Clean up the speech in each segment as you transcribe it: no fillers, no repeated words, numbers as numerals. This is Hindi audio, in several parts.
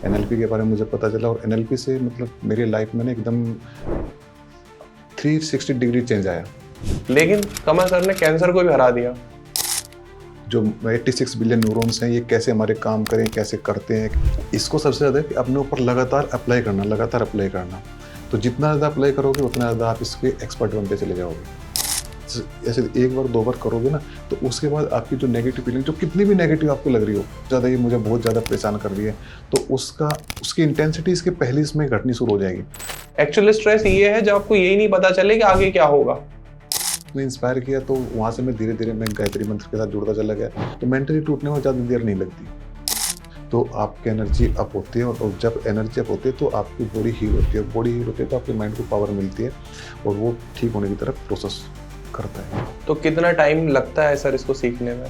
एनएलपी के बारे में मुझे पता चला और एनएलपी से मतलब मेरी लाइफ में ना एकदम 360 डिग्री चेंज आया। लेकिन कमल सर ने कैंसर को भी हरा दिया। जो 86 बिलियन न्यूरॉन्स हैं, ये कैसे हमारे काम करें, कैसे करते हैं, इसको सबसे ज़्यादा कि अपने ऊपर लगातार अप्लाई करना। तो जितना ज़्यादा अप्लाई करोगे उतना ज़्यादा आप इसके एक्सपर्ट बनते चले जाओगे। ऐसे एक बार दो बार करोगे ना, तो उसके बाद आपकी जो नेगेटिव फीलिंग, जो कितनी भी नेगेटिव आपको लग रही हो, ज़्यादा ये मुझे बहुत ज़्यादा परेशान कर रही है, तो उसकी इंटेंसिटी इसके पहले इसमें घटनी शुरू हो जाएगी। एक्चुअली स्ट्रेस ये है जब आपको यही नहीं पता चले कि आगे क्या होगा। मैं इंस्पायर किया तो वहाँ से मैं धीरे धीरे मैं गायत्री मंत्र के साथ जुड़ता चला गया, तो मेंटली टूटने में ज़्यादा देर नहीं लगती। तो आपकी एनर्जी अप होती है और जब एनर्जी अप होती है तो आपकी बॉडी हील होती है, बॉडी हील होती है तो आपके माइंड को पावर मिलती है और वो ठीक होने की तरफ प्रोसेस करता है। तो कितना टाइम लगता है सर इसको सीखने में?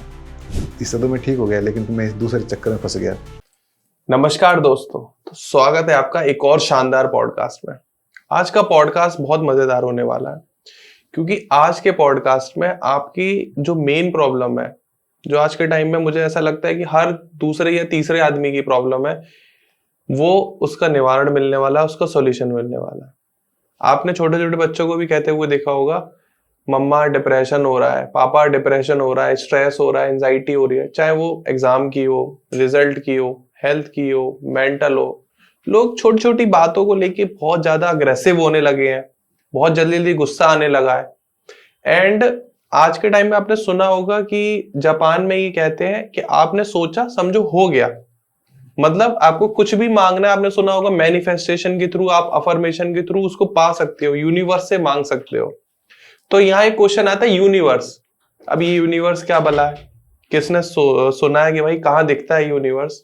इससे तो मैं ठीक हो गया, लेकिन मैं दूसरे चक्कर में फंस गया। नमस्कार दोस्तों, तो स्वागत है आपका एक और शानदार पॉडकास्ट में। आज का पॉडकास्ट बहुत मजेदार होने वाला है, क्योंकि आज के पॉडकास्ट में आपकी जो मेन प्रॉब्लम है, जो आज के टाइम में मुझे ऐसा लगता है कि हर दूसरे या तीसरे आदमी की प्रॉब्लम है, वो उसका निवारण मिलने वाला है, उसका सॉल्यूशन मिलने वाला है। आपने छोटे छोटे बच्चों को भी कहते हुए देखा होगा, मम्मा डिप्रेशन हो रहा है, पापा डिप्रेशन हो रहा है, स्ट्रेस हो रहा है, एंजाइटी हो रही है, चाहे वो एग्जाम की हो, रिजल्ट की हो, हेल्थ की हो, मेंटल हो। लोग छोटी छोटी बातों को लेके बहुत ज्यादा अग्रेसिव होने लगे हैं, बहुत जल्दी जल्दी गुस्सा आने लगा है। एंड आज के टाइम में आपने सुना होगा कि जापान में ये कहते हैं कि आपने सोचा समझो हो गया। मतलब आपको कुछ भी मांगना है, आपने सुना होगा मैनिफेस्टेशन के थ्रू, आप अफर्मेशन के थ्रू उसको पा सकते हो, यूनिवर्स से मांग सकते हो। तो यहाँ एक क्वेश्चन आता है, यूनिवर्स। अब ये यूनिवर्स क्या भला है? किसने सुना है कि भाई कहाँ दिखता है यूनिवर्स?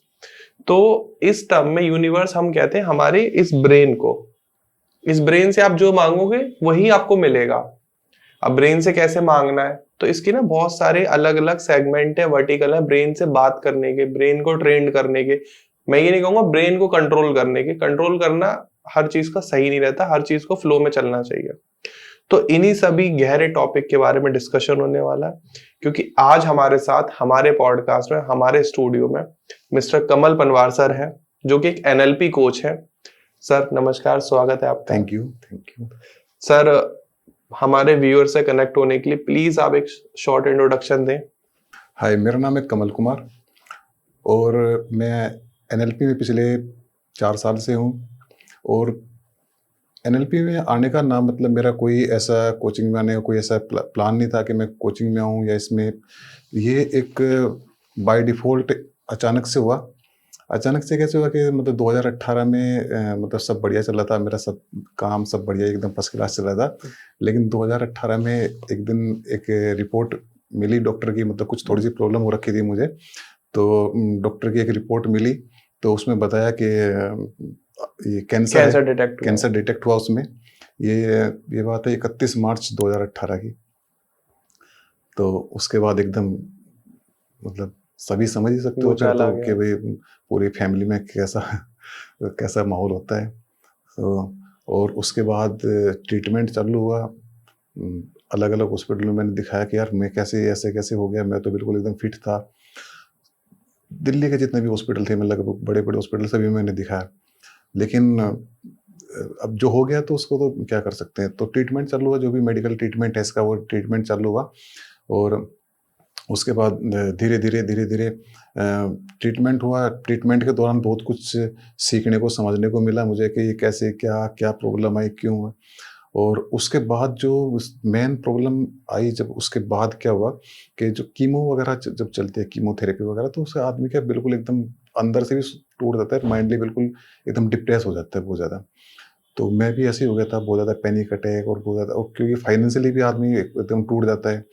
तो इस टर्म में यूनिवर्स हम कहते हैं हमारे इस ब्रेन को। इस ब्रेन से आप जो मांगोगे वही आपको मिलेगा। अब ब्रेन से कैसे मांगना है, तो इसकी ना बहुत सारे अलग अलग सेगमेंट है, वर्टिकल है, ब्रेन से बात करने के, ब्रेन को ट्रेन करने के। मैं ये नहीं कहूंगा ब्रेन को कंट्रोल करने के, कंट्रोल करना हर चीज का सही नहीं रहता, हर चीज को फ्लो में चलना चाहिए। तो इन्हीं सभी गहरे टॉपिक के बारे में डिस्कशन होने वाला है, क्योंकि आज हमारे साथ हमारे पॉडकास्ट में, हमारे स्टूडियो में मिस्टर कमल पनवार सर हैं, जो कि एक एनएलपी कोच है। सर नमस्कार, स्वागत है आपका। Thank you. सर, हमारे व्यूअर से कनेक्ट होने के लिए प्लीज आप एक शॉर्ट इंट्रोडक्शन दें। हाय, मेरा नाम है कमल कुमार और मैं एनएलपी में पिछले 4 साल से हूँ। और एनएलपी में आने का नाम मतलब मेरा कोई ऐसा कोचिंग में आने का कोई ऐसा प्लान नहीं था कि मैं कोचिंग में आऊँ या इसमें। ये एक बाय डिफ़ॉल्ट अचानक से हुआ। अचानक से कैसे हुआ कि मतलब 2018 में मतलब सब बढ़िया चल रहा था, मेरा सब काम सब बढ़िया एकदम फर्स्ट क्लास चल रहा था। लेकिन 2018 में एक दिन एक रिपोर्ट मिली डॉक्टर की, मतलब कुछ थोड़ी सी प्रॉब्लम हो रखी थी मुझे। तो डॉक्टर की एक रिपोर्ट मिली, तो उसमें बताया कि ये कैंसर डिटेक्ट हुआ उसमें। ये बात है 31 मार्च 2018 की। तो उसके बाद एकदम मतलब सभी समझ ही सकते हो फिर तो कि भाई पूरी फैमिली में कैसा माहौल होता है। तो और उसके बाद ट्रीटमेंट चालू हुआ। अलग अलग हॉस्पिटल में मैंने दिखाया कि यार मैं ऐसे कैसे हो गया, मैं तो बिल्कुल एकदम फिट था। दिल्ली के जितने भी हॉस्पिटल थे, मतलब बड़े बड़े हॉस्पिटल सभी मैंने दिखाया, लेकिन अब जो हो गया तो उसको तो क्या कर सकते हैं। तो ट्रीटमेंट चालू हुआ, जो भी मेडिकल ट्रीटमेंट है इसका, वो ट्रीटमेंट चालू हुआ। और उसके बाद धीरे धीरे ट्रीटमेंट हुआ। ट्रीटमेंट के दौरान बहुत कुछ सीखने को, समझने को मिला मुझे कि ये कैसे क्या प्रॉब्लम आई, क्यों है। और उसके बाद जो मेन प्रॉब्लम आई, जब उसके बाद क्या हुआ कि जो कीमो वगैरह जब चलती है, कीमोथेरेपी वगैरह, तो उससे आदमी क्या बिल्कुल एकदम अंदर से भी टूट जाता है, माइंडली बिल्कुल एकदम डिप्रेस हो जाता है बहुत ज़्यादा। तो मैं भी ऐसे ही हो गया था, बहुत ज़्यादा पैनिक अटैक और बहुत ज़्यादा, और क्योंकि फाइनेंशियली भी आदमी एकदम टूट जाता है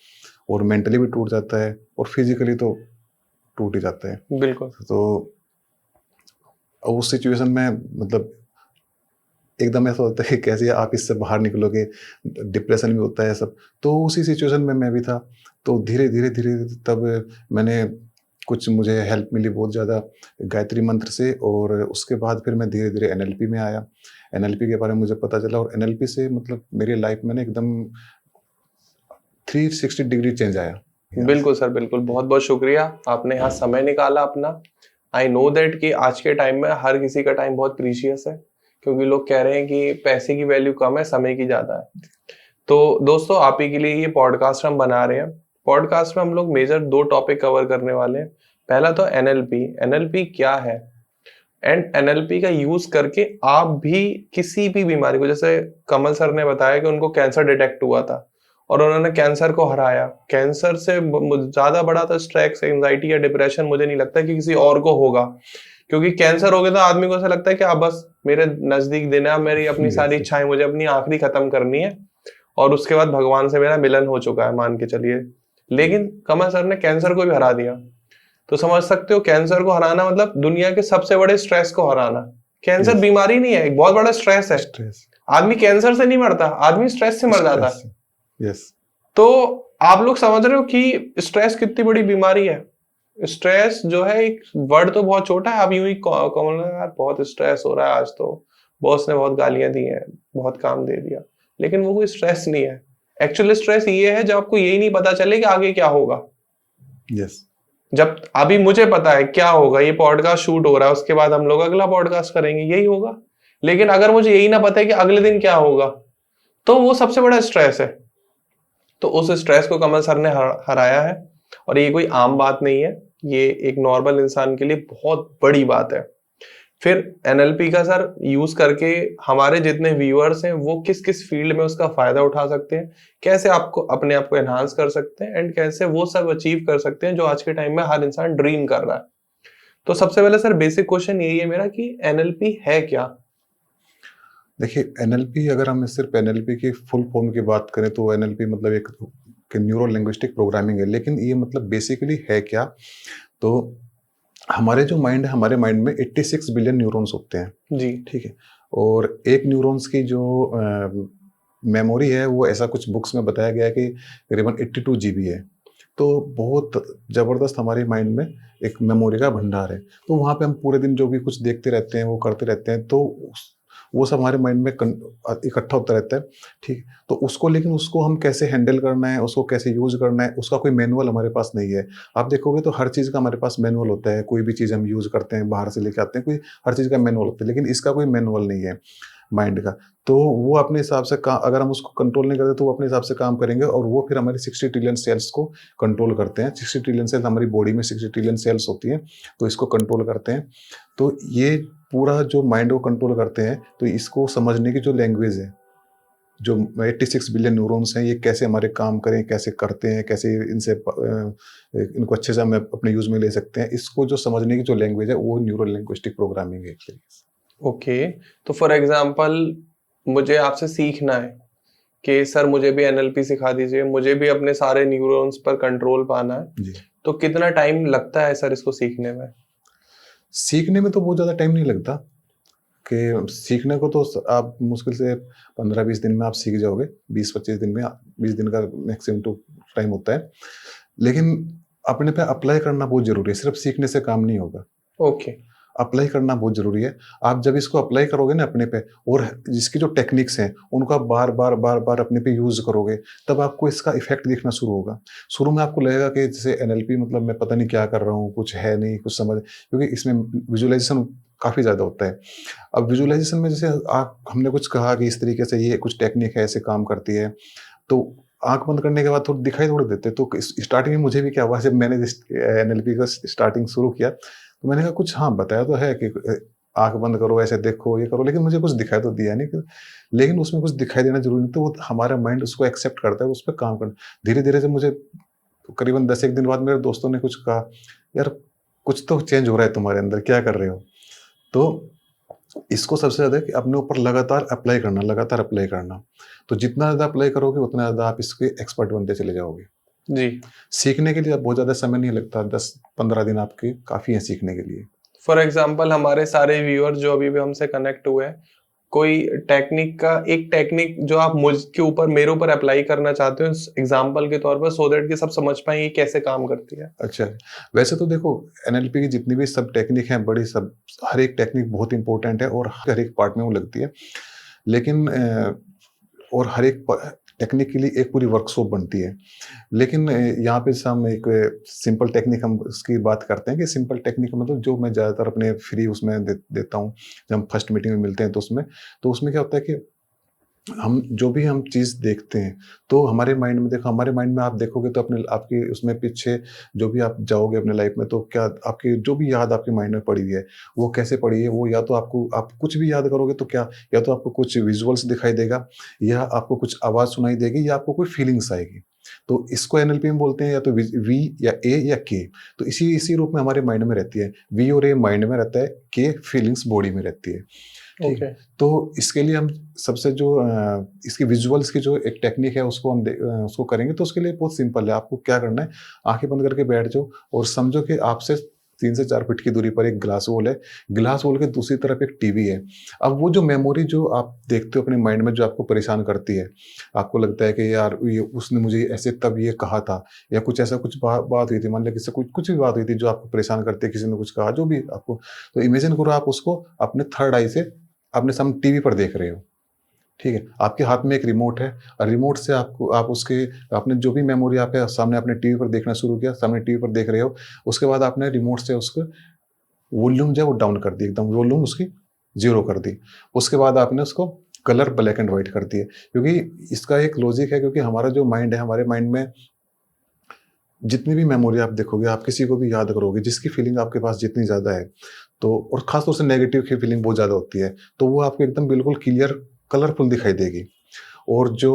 और मेंटली भी टूट जाता है और फिजिकली तो टूट ही जाता है। बिल्कुल। तो उस सिचुएशन में मतलब एकदम ऐसा होता है कि कैसे आप इससे बाहर निकलोगे, डिप्रेशन भी होता है सब। तो उसी सिचुएशन में मैं भी था। तो धीरे धीरे तब मैंने मुझे हेल्प मिली बहुत ज़्यादा गायत्री मंत्र से। और उसके बाद फिर मैं धीरे धीरे एनएलपी में आया। एनएलपी के बारे में मुझे पता चला और एनएलपी से मतलब मेरी लाइफ में ना एकदम 360 डिग्री चेंज आया। बिल्कुल सर, बिल्कुल। बहुत बहुत शुक्रिया, आपने यहाँ समय निकाला अपना आई नो दैट कि आज के टाइम में हर किसी का टाइम बहुत प्रीशियस है, क्योंकि लोग कह रहे हैं कि पैसे की वैल्यू कम है, समय की ज्यादा है। तो दोस्तों, आप ही के लिए ये पॉडकास्ट हम बना रहे हैं। पॉडकास्ट में हम लोग मेजर 2 टॉपिक कवर करने वाले हैं। पहला तो एनएलपी। एनएलपी क्या है एंड एनएलपी का यूज करके आप भी किसी भी बीमारी को, जैसे कमल सर ने बताया कि उनको कैंसर डिटेक्ट हुआ था और उन्होंने कैंसर को हराया। कैंसर से ज्यादा बड़ा तो स्ट्रेस, एंजाइटी या डिप्रेशन मुझे नहीं लगता कि किसी और को होगा, क्योंकि कैंसर हो गया तो आदमी को ऐसा लगता है कि अब बस मेरे नजदीक दिन है, मेरी अपनी सारी इच्छाएं, मुझे अपनी आखिरी खत्म करनी है और उसके बाद भगवान से मेरा मिलन हो चुका है, मान के चलिए। लेकिन कमल सर ने कैंसर को भी हरा दिया। तो समझ सकते हो, कैंसर को हराना मतलब दुनिया के सबसे बड़े स्ट्रेस को हराना। कैंसर बीमारी नहीं है, एक बहुत बड़ा स्ट्रेस है। आदमी कैंसर से नहीं मरता, आदमी स्ट्रेस से मर जाता है। यस। तो आप लोग समझ रहे हो कि स्ट्रेस कितनी बड़ी बीमारी है। स्ट्रेस जो है, एक वर्ड तो बहुत छोटा है, आप यूं ही कॉमन, यार बहुत स्ट्रेस हो रहा है आज, तो बॉस ने बहुत गालियां दी हैं, बहुत काम दे दिया, लेकिन वो कोई स्ट्रेस नहीं है। एक्चुअल स्ट्रेस ये है जब आपको यही नहीं पता चले कि आगे क्या होगा। यस। जब अभी मुझे पता है क्या होगा, ये पॉडकास्ट शूट हो रहा है, उसके बाद हम लोग अगला पॉडकास्ट करेंगे, यही होगा। लेकिन अगर मुझे यही ना पता है कि अगले दिन क्या होगा, तो वो सबसे बड़ा स्ट्रेस है। तो उस स्ट्रेस को कमल सर ने हराया है, और ये कोई आम बात नहीं है, ये एक नॉर्मल इंसान के लिए बहुत बड़ी बात है। फिर एनएलपी का सर यूज करके हमारे जितने व्यूअर्स हैं वो किस किस फील्ड में उसका फायदा उठा सकते हैं, कैसे आपको अपने आप को एनहांस कर सकते हैं एंड कैसे वो सब अचीव कर सकते हैं जो आज के टाइम में हर इंसान ड्रीम कर रहा है। तो सबसे पहले सर बेसिक क्वेश्चन यही है मेरा कि एनएलपी है क्या? देखिए, एनएलपी, अगर हम सिर्फ एनएलपी की फुल फॉर्म की बात करें तो एनएलपी मतलब एक न्यूरो लिंग्विस्टिक प्रोग्रामिंग है। लेकिन ये मतलब बेसिकली है क्या? तो हमारे जो माइंड है, हमारे माइंड में 86 बिलियन न्यूरॉन्स होते हैं जी। ठीक है। और एक न्यूरॉन्स की जो मेमोरी है, वो ऐसा कुछ बुक्स में बताया गया है कि करीबन 82 जीबी है। तो बहुत ज़बरदस्त हमारी माइंड में एक मेमोरी का भंडार है। तो वहाँ पे हम पूरे दिन जो भी कुछ देखते रहते हैं, वो करते रहते हैं, तो वो सब हमारे माइंड में इकट्ठा होता रहता है। ठीक। तो उसको, लेकिन उसको हम कैसे हैंडल करना है, उसको कैसे यूज करना है, उसका कोई मैनुअल हमारे पास नहीं है। आप देखोगे तो हर चीज़ का हमारे पास मैनुअल होता है। कोई भी चीज़ हम यूज करते हैं, बाहर से लेके आते हैं, कोई हर चीज़ का मैनुअल होता है, लेकिन इसका कोई मैनुअल नहीं है माइंड का। तो वो अपने हिसाब से अगर हम उसको कंट्रोल नहीं करते तो वो अपने हिसाब से काम करेंगे, और वो फिर हमारे 60 ट्रिलियन सेल्स को कंट्रोल करते हैं। 60 ट्रिलियन सेल्स, हमारी बॉडी में 60 ट्रिलियन सेल्स होती हैं, तो इसको कंट्रोल करते हैं। तो ये पूरा जो माइंड को कंट्रोल करते हैं, तो इसको समझने की जो लैंग्वेज है, जो 86 बिलियन न्यूरॉन्स हैं, ये कैसे हमारे काम करें, कैसे करते हैं, कैसे इनसे इनको अच्छे से हम अपने यूज में ले सकते हैं, इसको जो समझने की जो लैंग्वेज है, वो न्यूरो लिंग्विस्टिक प्रोग्रामिंग है। ओके। तो फॉर एग्जांपल मुझे आपसे सीखना है कि सर मुझे भी एनएलपी सिखा दीजिए, मुझे भी अपने सारे न्यूरॉन्स पर कंट्रोल पाना है, जी। तो कितना टाइम लगता है सर इसको सीखने में? सीखने में तो बहुत ज़्यादा टाइम नहीं लगता, कि सीखने को तो आप मुश्किल से 15-20 दिन में आप सीख जाओगे। 20-25 दिन में, 20 दिन का मैक्सिमम तो टाइम होता है। लेकिन अपने पे अप्लाई करना बहुत ज़रूरी है, सिर्फ सीखने से काम नहीं होगा। ओके। अप्लाई करना बहुत ज़रूरी है। आप जब इसको अप्लाई करोगे ना अपने पे, और जिसकी जो टेक्निक्स हैं, उनको आप बार-बार अपने पे यूज़ करोगे, तब आपको इसका इफ़ेक्ट दिखना शुरू होगा। शुरू में आपको लगेगा कि जैसे एनएलपी मतलब मैं पता नहीं क्या कर रहा हूँ, कुछ है नहीं, कुछ समझ, क्योंकि इसमें विजुअलाइज़ेशन काफ़ी ज़्यादा होता है। अब विजुअलाइज़ेशन में जैसे हमने कुछ कहा कि इस तरीके से ये कुछ टेक्निक है, ऐसे काम करती है, तो आँख बंद करने के बाद थोड़ा दिखाई थोड़ी देते। तो स्टार्टिंग में मुझे भी क्या हुआ, जब मैंने एनएलपी का स्टार्टिंग शुरू किया, तो मैंने कहा कुछ, हाँ, बताया तो है कि आँख बंद करो, ऐसे देखो, ये करो, लेकिन मुझे कुछ दिखाई तो दिया नहीं। लेकिन उसमें कुछ दिखाई देना ज़रूरी नहीं, तो वो हमारा माइंड उसको एक्सेप्ट करता है, उस पे काम करना। धीरे-धीरे जब मुझे करीबन 10-1 दिन बाद मेरे दोस्तों ने कुछ कहा, "यार, कुछ तो चेंज हो रहा है तुम्हारे अंदर, क्या कर रहे हो?" तो इसको सबसे ज़्यादा कि अपने ऊपर लगातार अप्लाई करना, लगातार अप्लाई करना। तो जितना ज़्यादा अप्लाई करोगे, उतना ज़्यादा आप इसके एक्सपर्ट बनते चले जाओगे। जी। सीखने के लिए बहुत ज़्यादा समय नहीं लगता, 10-15 दिन आपके काफ़ी हैं सीखने के लिए। फॉर एग्जाम्पल हमारे सारे व्यूअर जो अभी भी हमसे कनेक्ट हुए हैं, कोई टेक्निक का, एक टेक्निक जो आप मुझके ऊपर, मेरे ऊपर अप्लाई करना चाहते हो एग्जाम्पल के तौर पर, सो दैट कि सब समझ पाए ये कैसे काम करती है? अच्छा, वैसे तो देखो, एनएलपी की जितनी भी सब टेक्निक हैं, बड़ी सब, हर एक टेक्निक बहुत इंपॉर्टेंट है और हर एक पार्ट में वो लगती है। लेकिन और हर एक टेक्निकली एक पूरी वर्कशॉप बनती है। लेकिन यहाँ पे जैसे हम एक सिंपल टेक्निक हम उसकी बात करते हैं कि सिंपल टेक्निक मतलब जो मैं ज़्यादातर अपने फ्री उसमें देता हूँ, जब हम फर्स्ट मीटिंग में मिलते हैं तो उसमें क्या होता है कि हम जो भी हम चीज़ देखते हैं, तो हमारे माइंड में देखो हमारे माइंड में आप देखोगे तो अपने आपकी उसमें पीछे जो भी आप जाओगे अपने लाइफ में, तो क्या आपकी जो भी याद आपके माइंड में पड़ी हुई है, वो कैसे पड़ी है, वो या तो आपको आप कुछ भी याद करोगे तो क्या, या तो आपको कुछ विजुअल्स दिखाई देगा, या आपको कुछ आवाज़ सुनाई देगी, या आपको कोई फीलिंग्स आएगी। तो इसको एनएलपी में बोलते हैं या तो वी या ए या के। तो इसी इसी रूप में हमारे माइंड में रहती है। वी और ए माइंड में रहता है, के फीलिंग्स बॉडी में रहती है। ठीक है। ओके। तो इसके लिए हम सबसे जो इसकी विजुअल्स की जो एक टेक्निक है उसको हम उसको करेंगे, तो उसके लिए बहुत सिंपल है। आपको क्या करना है, आंखें बंद करके बैठ जाओ और समझो कि आपसे 3 से 4 फीट की दूरी पर एक ग्लास वॉल है। ग्लास वॉल के दूसरी तरफ एक टीवी है। अब वो जो मेमोरी जो आप देखते हो अपने माइंड में जो आपको परेशान करती है, आपको लगता है कि यार ये उसने मुझे ऐसे तब ये कहा था, या कुछ ऐसा कुछ बात हुई थी, मान लिया किसी से कुछ भी बात हुई थी जो आपको परेशान करती है, किसी ने कुछ कहा जो भी आपको, तो इमेजिन करो आप उसको अपने थर्ड आई से अपने सामने टीवी पर देख रहे हो। ठीक है, आपके हाथ में एक रिमोट है और रिमोट से आपको आप उसके आपने जो भी मेमोरी आपके सामने आपने टीवी पर देखना शुरू किया, सामने टीवी पर देख रहे हो, उसके बाद आपने रिमोट से उसको वॉल्यूम जो है वो डाउन कर दी, एकदम वॉल्यूम उसकी ज़ीरो कर दी। उसके बाद आपने उसको कलर ब्लैक एंड व्हाइट कर दिए, क्योंकि इसका एक लॉजिक है, क्योंकि हमारा जो माइंड है, हमारे माइंड में जितनी भी मेमोरी आप देखोगे, आप किसी को भी याद करोगे, जिसकी फीलिंग आपके पास जितनी ज़्यादा है, तो और ख़ास तौर से नेगेटिव की फीलिंग बहुत ज़्यादा होती है, तो वो आपको एकदम बिल्कुल क्लियर, कलरफुल दिखाई देगी। और जो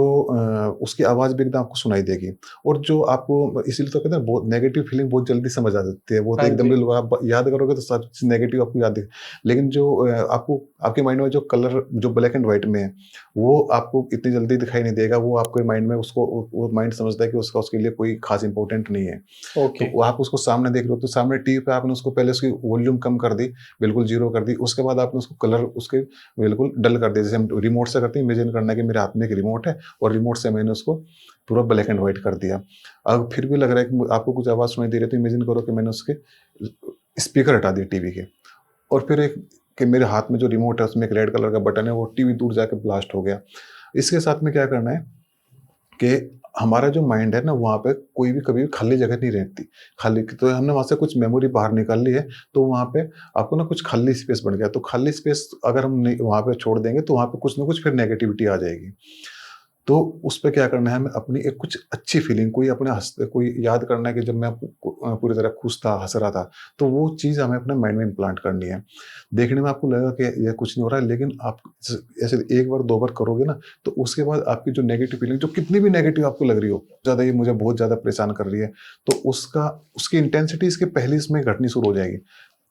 उसकी आवाज़ भी एकदम आपको सुनाई देगी। और जो आपको इसीलिए तो कहते हैं बहुत नेगेटिव फीलिंग बहुत जल्दी समझ आ जाती है। वो तो हाँ एकदम जी। बिल्कुल आप याद करोगे तो सब चीज़ नेगेटिव आपको याद दिखे। लेकिन जो आपको आपके माइंड में जो कलर जो ब्लैक एंड व्हाइट में है, वो आपको इतनी जल्दी दिखाई नहीं देगा। वो आपके माइंड में उसको वो माइंड समझता है कि उसका उसके लिए कोई ख़ास इम्पोर्टेंट नहीं है। तो ओके। वो आप उसको सामने देख रहे हो, तो सामने टीवी पे आपने उसको पहले उसकी वॉल्यूम कम कर दी, बिल्कुल ज़ीरो कर दी। उसके बाद आपने उसको कलर उसके बिल्कुल डल कर दिया। जैसे हम रिमोट से करते हैं, इमेजिन करना है कि मेरे हाथ में एक रिमोट है और रिमोट से मैंने उसको पूरा ब्लैक एंड व्हाइट कर दिया। अब फिर भी लग रहा है कि आपको कुछ आवाज़ सुनाई दे रही है, तो इमेजिन करो कि मैंने उसके स्पीकर हटा दिए टीवी के, और फिर एक कि मेरे हाथ में जो रिमोट है उसमें एक रेड कलर का बटन है, वो टीवी दूर जाके ब्लास्ट हो गया। इसके साथ में क्या करना है कि हमारा जो माइंड है ना, वहाँ पे कोई भी कभी भी खाली जगह नहीं रहती। खाली तो हमने वहाँ से कुछ मेमोरी बाहर निकाल ली है, तो वहाँ पे आपको ना कुछ खाली स्पेस बन गया। तो खाली स्पेस अगर हम नहीं वहाँ पे छोड़ देंगे, तो वहाँ पे कुछ ना कुछ फिर नेगेटिविटी आ जाएगी। तो उस पे क्या करना है, हमें अपनी एक कुछ अच्छी फीलिंग कोई याद करना है कि जब मैं पूरी तरह खुश था, हँस रहा था, तो वो चीज़ हमें अपने माइंड में इम्प्लांट करनी है। देखने में आपको लगेगा कि ये कुछ नहीं हो रहा है, लेकिन आप ऐसे 1 बार 2 बार करोगे ना, तो उसके बाद आपकी जो नेगेटिव फीलिंग जो कितनी भी नेगेटिव आपको लग रही हो, ज़्यादा ये मुझे बहुत ज़्यादा परेशान कर रही है, तो उसकी इंटेंसिटी इसके पहले इसमें घटनी शुरू हो जाएगी।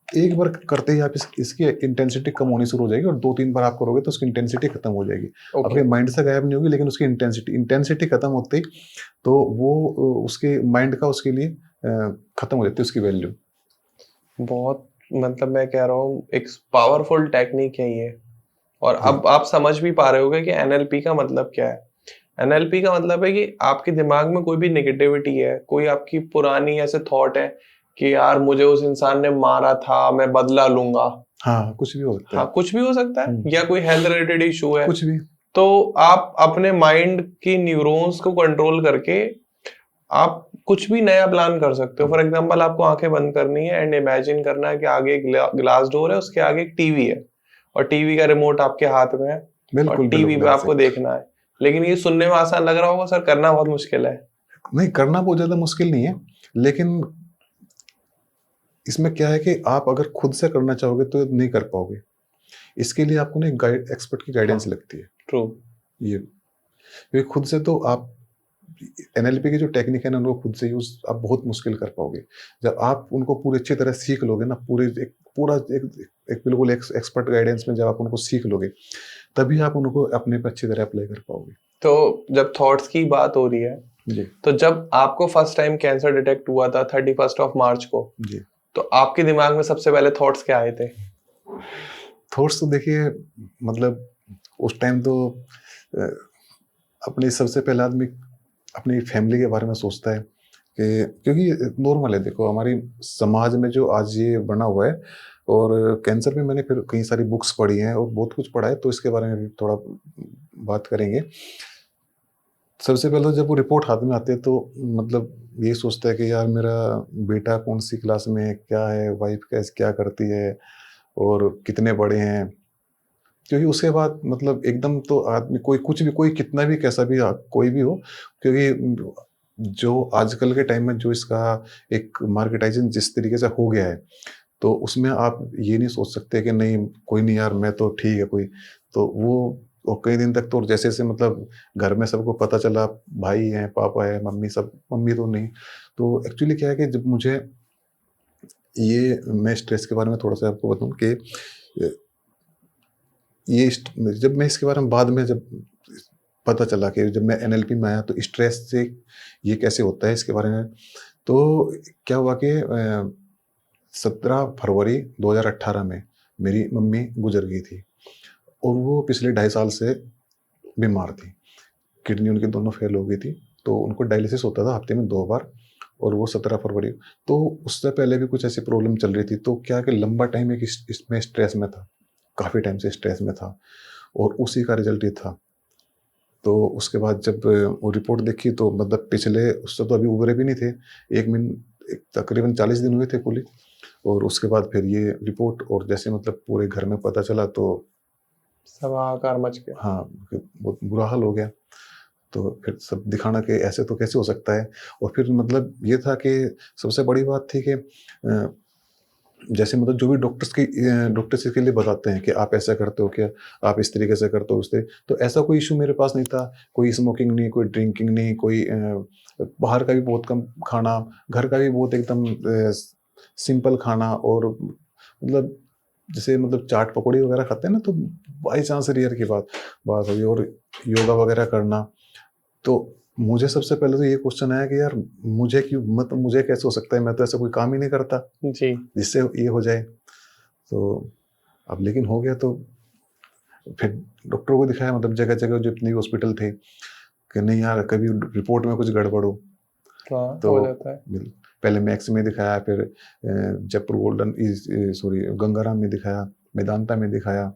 एक बार करते ही आप इसकी इंटेंसिटी कम होनी शुरू हो जाएगी, और 2-3 बार आप करोगे तो उसकी इंटेंसिटी खत्म हो जाएगी। ओके। आपके माइंड से गायब नहीं होगी, लेकिन उसकी इंटेंसिटी खत्म होते ही तो वो उसके माइंड का उसके लिए खत्म हो जाती है उसकी वैल्यू। बहुत मतलब मैं कह रहा हूँ एक पावरफुल टेक्निक है ये। और जी, अब आप समझ भी पा रहे होगे कि एनएलपी का मतलब क्या है। एनएलपी का मतलब है कि आपके दिमाग में कोई भी नेगेटिविटी है, कोई आपकी पुरानी ऐसे थॉट है कि यार मुझे उस इंसान ने मारा था, मैं बदला लूंगा। हाँ, कुछ भी हो सकता हाँ, है। कुछ भी हो सकता है, हुँ, या कोई हेल्थ रिलेटेड इशू है। कुछ भी। तो आप अपने माइंड की न्यूरॉन्स को कंट्रोल करके आप कुछ भी नया प्लान कर सकते हो। फॉर एग्जांपल आपको आंखें बंद करनी है एंड इमेजिन करना है कि आगे एक ग्लास डोर है, उसके आगे एक टीवी है और टीवी का रिमोट आपके हाथ में है और बिल्कुल, टीवी बिल्कुल पे ऐसे आपको ही। देखना है। लेकिन ये सुनने में आसान लग रहा होगा सर, करना बहुत मुश्किल है। नहीं, करना बहुत ज़्यादा मुश्किल नहीं है, लेकिन इसमें क्या है कि आप अगर खुद से करना चाहोगे तो नहीं कर पाओगे। इसके लिए आपको ना एक एक्सपर्ट की गाइडेंस लगती है। ट्रू। ये क्योंकि खुद से तो आप एनएलपी की जो टेक्निक है ना, उनको खुद से यूज़ आप बहुत मुश्किल कर पाओगे। जब आप उनको पूरी अच्छी तरह सीख लोगे ना, पूरा एक बिल्कुल एक्सपर्ट गाइडेंस में जब आप उनको सीख लोगे, तभी आप उनको अपने पे अच्छी तरह अप्लाई कर पाओगे। तो जब थॉट्स की बात हो रही है, जी, तो जब आपको फर्स्ट टाइम कैंसर डिटेक्ट हुआ था 31 मार्च को, जी। तो आपके दिमाग में सबसे पहले थॉट्स क्या आए थे? थॉट्स तो देखिए, मतलब उस टाइम तो अ, अपनी सबसे पहला आदमी अपनी फैमिली के बारे में सोचता है कि क्योंकि नॉर्मल है, देखो हमारी समाज में जो आज ये बना हुआ है, और कैंसर में मैंने फिर कई सारी बुक्स पढ़ी हैं और बहुत कुछ पढ़ा है, तो इसके बारे में भी थोड़ा बात करेंगे। सबसे पहले तो जब वो रिपोर्ट हाथ में आती है तो मतलब ये सोचता है कि यार मेरा बेटा कौन-सी क्लास में है, क्या है, वाइफ़ कैस क्या करती है और कितने पढ़े हैं। क्योंकि उसके बाद मतलब एकदम तो आदमी कोई कुछ भी कोई कितना भी कैसा भी कोई भी हो, क्योंकि जो आजकल के टाइम में जो इसका एक मार्केटाइज़ेशन जिस तरीके से हो गया है, तो उसमें आप ये नहीं सोच सकते कि नहीं कोई नहीं यार मैं तो ठीक है कोई। तो वो कई दिन तक तो जैसे-जैसे मतलब घर में सबको पता चला, भाई हैं, पापा है, मम्मी सब मम्मी तो नहीं। तो एक्चुअली क्या है कि जब मुझे ये मैं स्ट्रेस के बारे में थोड़ा-सा आपको बताऊँ कि अ, ये स्ट जब मैं इसके बारे में बाद में जब पता चला कि जब मैं एनएलपी में आया तो स्ट्रेस से ये कैसे होता है इसके बारे में, तो क्या हुआ कि 17 फरवरी 2018 में मेरी मम्मी गुजर गई थी और वो पिछले 2.5 साल से बीमार थी। किडनी उनकी दोनों फेल हो गई थी, तो उनको डायलिसिस होता था हफ्ते में 2 बार और वो 17 फरवरी। तो उससे पहले भी कुछ ऐसी प्रॉब्लम चल रही थी, तो क्या कि लंबा टाइम एक इसमें स्ट्रेस में था, काफ़ी टाइम से स्ट्रेस में था और उसी का रिज़ल्ट ये था। तो उसके बाद जब वो रिपोर्ट देखी तो मतलब पिछले उससे तो अभी उभरे भी नहीं थे। 1 महीन एक तकरीबन 40 दिन हुए थे कुल ही और उसके बाद फिर ये रिपोर्ट और जैसे मतलब पूरे घर में पता चला तो सब हाहाकार मच गया। हाँ, बहुत बुरा हाल हो गया। तो फिर सब दिखाना कि ऐसे तो कैसे हो सकता है और फिर मतलब ये था कि सबसे बड़ी बात थी कि जैसे मतलब जो भी डॉक्टर्स इसके लिए बताते हैं कि आप ऐसा करते हो क्या, आप इस तरीके से करते हो उस तरीके, तो ऐसा कोई इश्यू मेरे पास नहीं था। कोई स्मोकिंग नहीं, कोई ड्रिंकिंग नहीं, कोई बाहर का भी बहुत कम खाना, घर का भी बहुत एकदम सिंपल खाना और मतलब जैसे मतलब चाट पकौड़ी वगैरह खाते हैं ना, तो बाई चांस रेयर की बात बात हुई और योगा वगैरह करना। तो मुझे सबसे पहले तो ये क्वेश्चन आया कि यार मुझे क्यों मतलब मुझे कैसे हो सकता है, मैं तो ऐसा कोई काम ही नहीं करता जी। जिससे ये हो जाए। तो अब लेकिन हो गया तो फिर डॉक्टर को दिखाया मतलब जगह-जगह जितने भी हॉस्पिटल थे, कि नहीं यार कभी रिपोर्ट में कुछ गड़बड़ हो। हाँ, तो हो जाता है। बिल पहले मैक्स में दिखाया, फिर जयपुर गोल्डन सॉरी गंगाराम में दिखाया, मेदांता में दिखाया,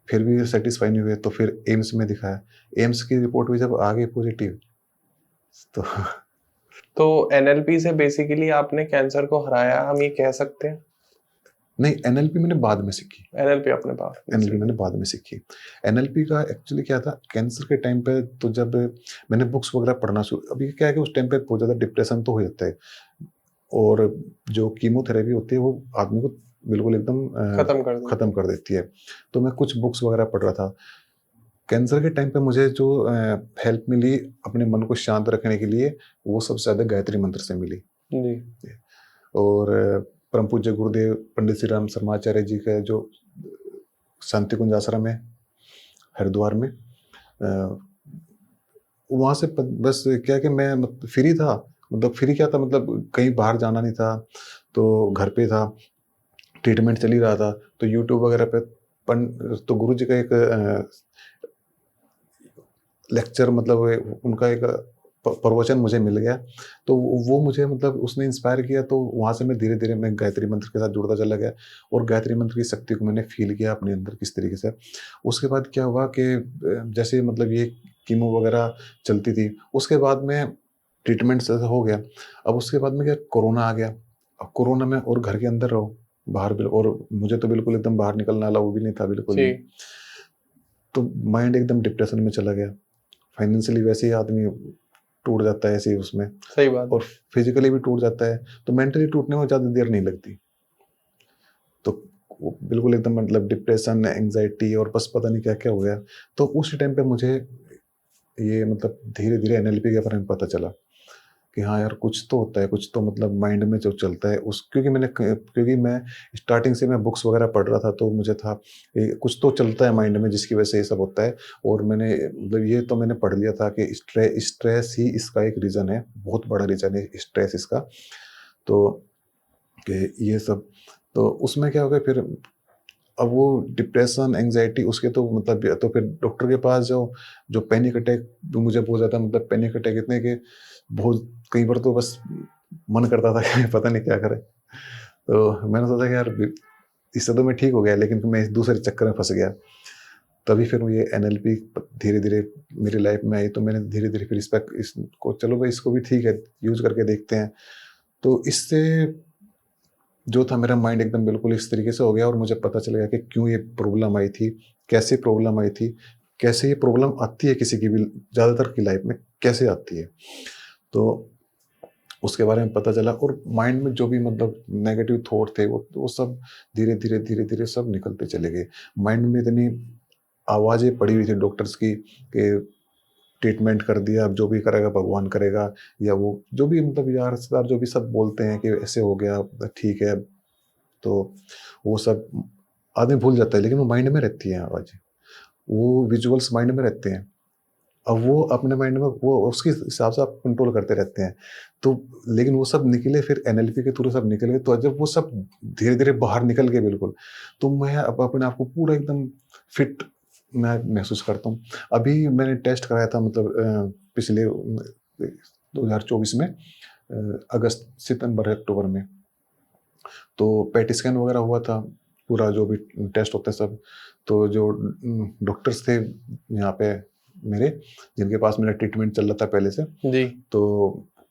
फिर भी सैटिस्फाई नहीं हुए तो फिर एम्स में दिखाया। एम्स की रिपोर्ट भी जब आ गई पॉजिटिव तो तो एनएलपी से बेसिकली आपने कैंसर को हराया, हम ये कह सकते हैं? नहीं, एनएलपी मैंने बाद में सीखी। एनएलपी आपने बाद में एनएलपी सीखी। मैंने बाद में सीखी। एनएलपी का एक्चुअली क्या था, कैंसर के टाइम पे तो जब मैंने बुक्स वगैरह पढ़ना शुरू, अभी क्या है कि उस टाइम पे बहुत ज़्यादा डिप्रेशन तो हो जाता है और जो कीमोथेरेपी होती है वो आदमी को बिल्कुल एकदम खत्म कर देते ख़त्म हैं। कर देती है। तो मैं कुछ बुक्स वगैरह पढ़ रहा था। कैंसर के टाइम पे मुझे जो हेल्प मिली अपने मन को शांत रखने के लिए, वो सबसे ज़्यादा गायत्री मंत्र से मिली। जी। और परम पूज्य गुरुदेव पंडित श्री राम शर्माचार्य जी का जो शांति कुंज आश्रम है हरिद्वार में, वहाँ से बस क्या है कि मैं फ्री था, मतलब फ्री क्या था मतलब कहीं बाहर जाना नहीं था, तो घर पे था, ट्रीटमेंट चल ही रहा था, तो यूट्यूब वगैरह पे तो गुरु जी का एक लेक्चर मतलब उनका एक प्रवचन मुझे मिल गया, तो वो मुझे मतलब उसने इंस्पायर किया, तो वहाँ से मैं धीरे-धीरे मैं गायत्री मंत्र के साथ जुड़ता चला गया और गायत्री मंत्र की शक्ति को मैंने फ़ील किया अपने अंदर किस तरीके से। उसके बाद क्या हुआ कि जैसे मतलब ये कीमो वगैरह चलती थी, उसके बाद में ट्रीटमेंट से हो गया। अब उसके बाद में क्या कोरोना आ गया। अब कोरोना में और घर के अंदर रहो, बाहर और मुझे तो बिल्कुल एकदम बाहर निकलना अलाउ भी नहीं था बिल्कुल जी। भी। तो माइंड एकदम डिप्रेशन में चला गया। फाइनेंशियली वैसे ही आदमी टूट जाता है ऐसे ही उसमें सही बात है। और फिजिकली भी टूट जाता है, तो मेंटली टूटने में ज़्यादा देर नहीं लगती। तो वो बिल्कुल एकदम मतलब डिप्रेशन, एंग्ज़ायटी और बस पता नहीं क्या-क्या हो गया। तो उस टाइम पे मुझे ये मतलब धीरे-धीरे एनएलपी के बारे में पता चला कि हाँ यार, कुछ तो होता है, कुछ तो मतलब माइंड में जो चलता है उस क्योंकि मैं स्टार्टिंग से मैं बुक्स वगैरह पढ़ रहा था, तो मुझे था कुछ तो चलता है माइंड में जिसकी वजह से ये सब होता है। और मैंने मतलब ये तो मैंने पढ़ लिया था कि स्ट्रेस ही इसका एक रीज़न है, बहुत बड़ा रीज़न है स्ट्रेस इसका। तो कि ये सब तो उसमें क्या हो गया फिर, अब वो डिप्रेशन, एंग्ज़ायटी उसके तो मतलब तो फिर डॉक्टर के पास जाओ, जो पैनिक अटैक जो मुझे बहुत ज़्यादा मतलब पैनिक अटैक इतने कि बहुत कई बार तो बस मन करता था कि पता नहीं क्या करें। तो मैंने सोचा कि यार इससे तो मैं ठीक हो गया, लेकिन फिर मैं इस दूसरे चक्कर में फँस गया। तभी फिर ये एनएलपी धीरे धीरे मेरी लाइफ में आई, तो मैंने धीरे धीरे फिर इसको चलो भाई इसको भी ठीक है यूज करके देखते हैं। तो इससे जो था मेरा माइंड एकदम बिल्कुल इस तरीके से हो गया और मुझे पता चल गया कि क्यों ये प्रॉब्लम आई थी, कैसे प्रॉब्लम आई थी, कैसे ये प्रॉब्लम आती है किसी की भी ज़्यादातर की लाइफ में कैसे आती है। तो उसके बारे में पता चला और माइंड में जो भी मतलब नेगेटिव थॉट थे वो सब धीरे धीरे सब निकलते चले गए। माइंड में इतनी आवाज़ें पड़ी हुई थी डॉक्टर्स की कि ट्रीटमेंट कर दिया, अब जो भी करेगा भगवान करेगा, या वो जो भी मतलब यार रिश्तेदार जो भी सब बोलते हैं कि ऐसे हो गया ठीक है, तो वो सब आदमी भूल जाता है, लेकिन वो माइंड में रहती है आवाज़ें, वो विजुअल्स माइंड में रहते हैं। अब वो अपने माइंड में वो उसके हिसाब से आप कंट्रोल करते रहते हैं। तो लेकिन वो सब निकले फिर एनएलपी के थ्रू सब निकल गए, तो जब वो सब धीरे धीरे बाहर निकल गए बिल्कुल, तो मैं अब अपने आप को पूरा एकदम फिट मैं महसूस करता हूँ। अभी मैंने टेस्ट कराया था मतलब पिछले 2024 में अगस्त सितंबर अक्टूबर में, तो पेट स्कैन वगैरह हुआ था, पूरा जो भी टेस्ट होते हैं सब। तो जो डॉक्टर्स थे यहाँ पे मेरे, जिनके पास मेरा ट्रीटमेंट चल रहा था पहले से, जी। तो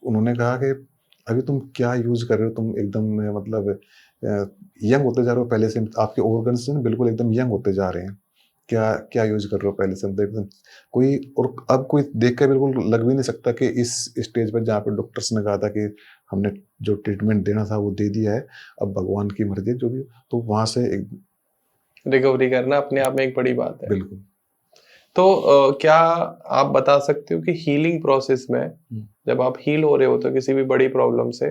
उन्होंने कहा कि अभी तुम क्या यूज कर रहे हो, तुम एकदम मतलब यंग होते जा रहे हो, पहले से आपके ऑर्गन्स बिल्कुल एकदम यंग होते जा रहे हैं, क्या क्या यूज कर रहे हो पहले से, मतलब एकदम कोई, और अब कोई देख कर बिल्कुल लग भी नहीं सकता कि इस स्टेज पर जहाँ पे डॉक्टर्स ने कहा था कि हमने जो ट्रीटमेंट देना था वो दे दिया है, अब भगवान की मर्जी जो भी, तो वहां से रिकवरी करना अपने आप में एक बड़ी बात है। बिल्कुल। तो क्या आप बता सकते हो कि हीलिंग प्रोसेस में जब आप हील हो रहे हो तो किसी भी बड़ी प्रॉब्लम से,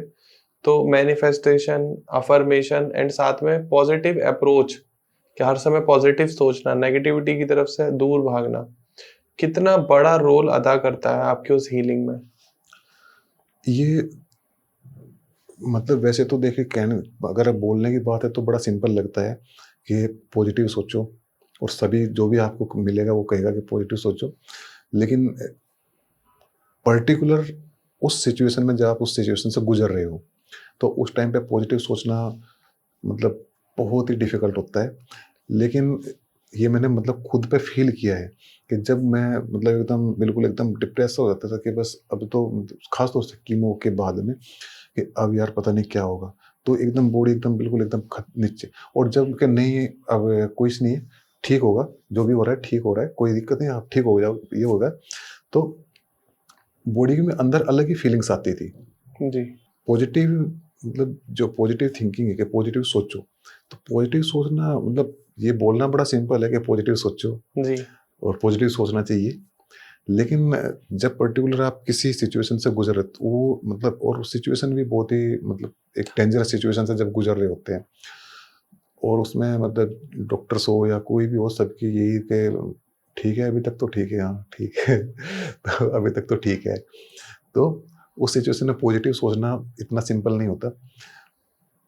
तो मैनिफेस्टेशन, अफर्मेशन एंड साथ में पॉजिटिव अप्रोच, कि हर समय पॉजिटिव सोचना, नेगेटिविटी की तरफ से दूर भागना, कितना बड़ा रोल अदा करता है आपकी उस हीलिंग में? ये मतलब वैसे तो देखिए कहने, अगर बोलने की बात है तो बड़ा सिंपल लगता है कि पॉजिटिव सोचो, और सभी जो भी आपको मिलेगा वो कहेगा कि पॉजिटिव सोचो, लेकिन पर्टिकुलर उस सिचुएशन में जब आप उस सिचुएशन से गुजर रहे हो तो उस टाइम पे पॉजिटिव सोचना मतलब बहुत ही डिफिकल्ट होता है। लेकिन ये मैंने मतलब खुद पे फील किया है कि जब मैं मतलब एकदम बिल्कुल एकदम डिप्रेस हो जाता था कि बस अब तो, खास तौर से कीमो के बाद में, कि अब यार पता नहीं क्या होगा, तो एकदम बॉडी एकदम बिल्कुल एकदम नीचे, और जब कि नहीं अब कुछ नहीं है, ठीक होगा, जो भी हो रहा है ठीक हो रहा है, कोई दिक्कत नहीं, आप ठीक हो जाओ, ये होगा, तो बॉडी में अंदर अलग ही फीलिंग्स आती थी। जी। पॉजिटिव मतलब जो पॉजिटिव थिंकिंग है कि पॉजिटिव सोचो, तो पॉजिटिव सोचना मतलब ये बोलना बड़ा सिंपल है कि पॉजिटिव सोचो जी। और पॉजिटिव सोचना चाहिए, लेकिन जब पर्टिकुलर आप किसी सिचुएशन से गुजर रहे तो वो मतलब, और सिचुएशन भी बहुत ही मतलब एक डेंजरस सिचुएशन से जब गुजर रहे होते हैं, और उसमें मतलब डॉक्टर्स हो या कोई भी हो, सबकी यही कि ठीक है अभी तक तो ठीक है, हाँ ठीक है तो अभी तक तो ठीक है, तो उस सिचुएशन में पॉजिटिव सोचना इतना सिंपल नहीं होता।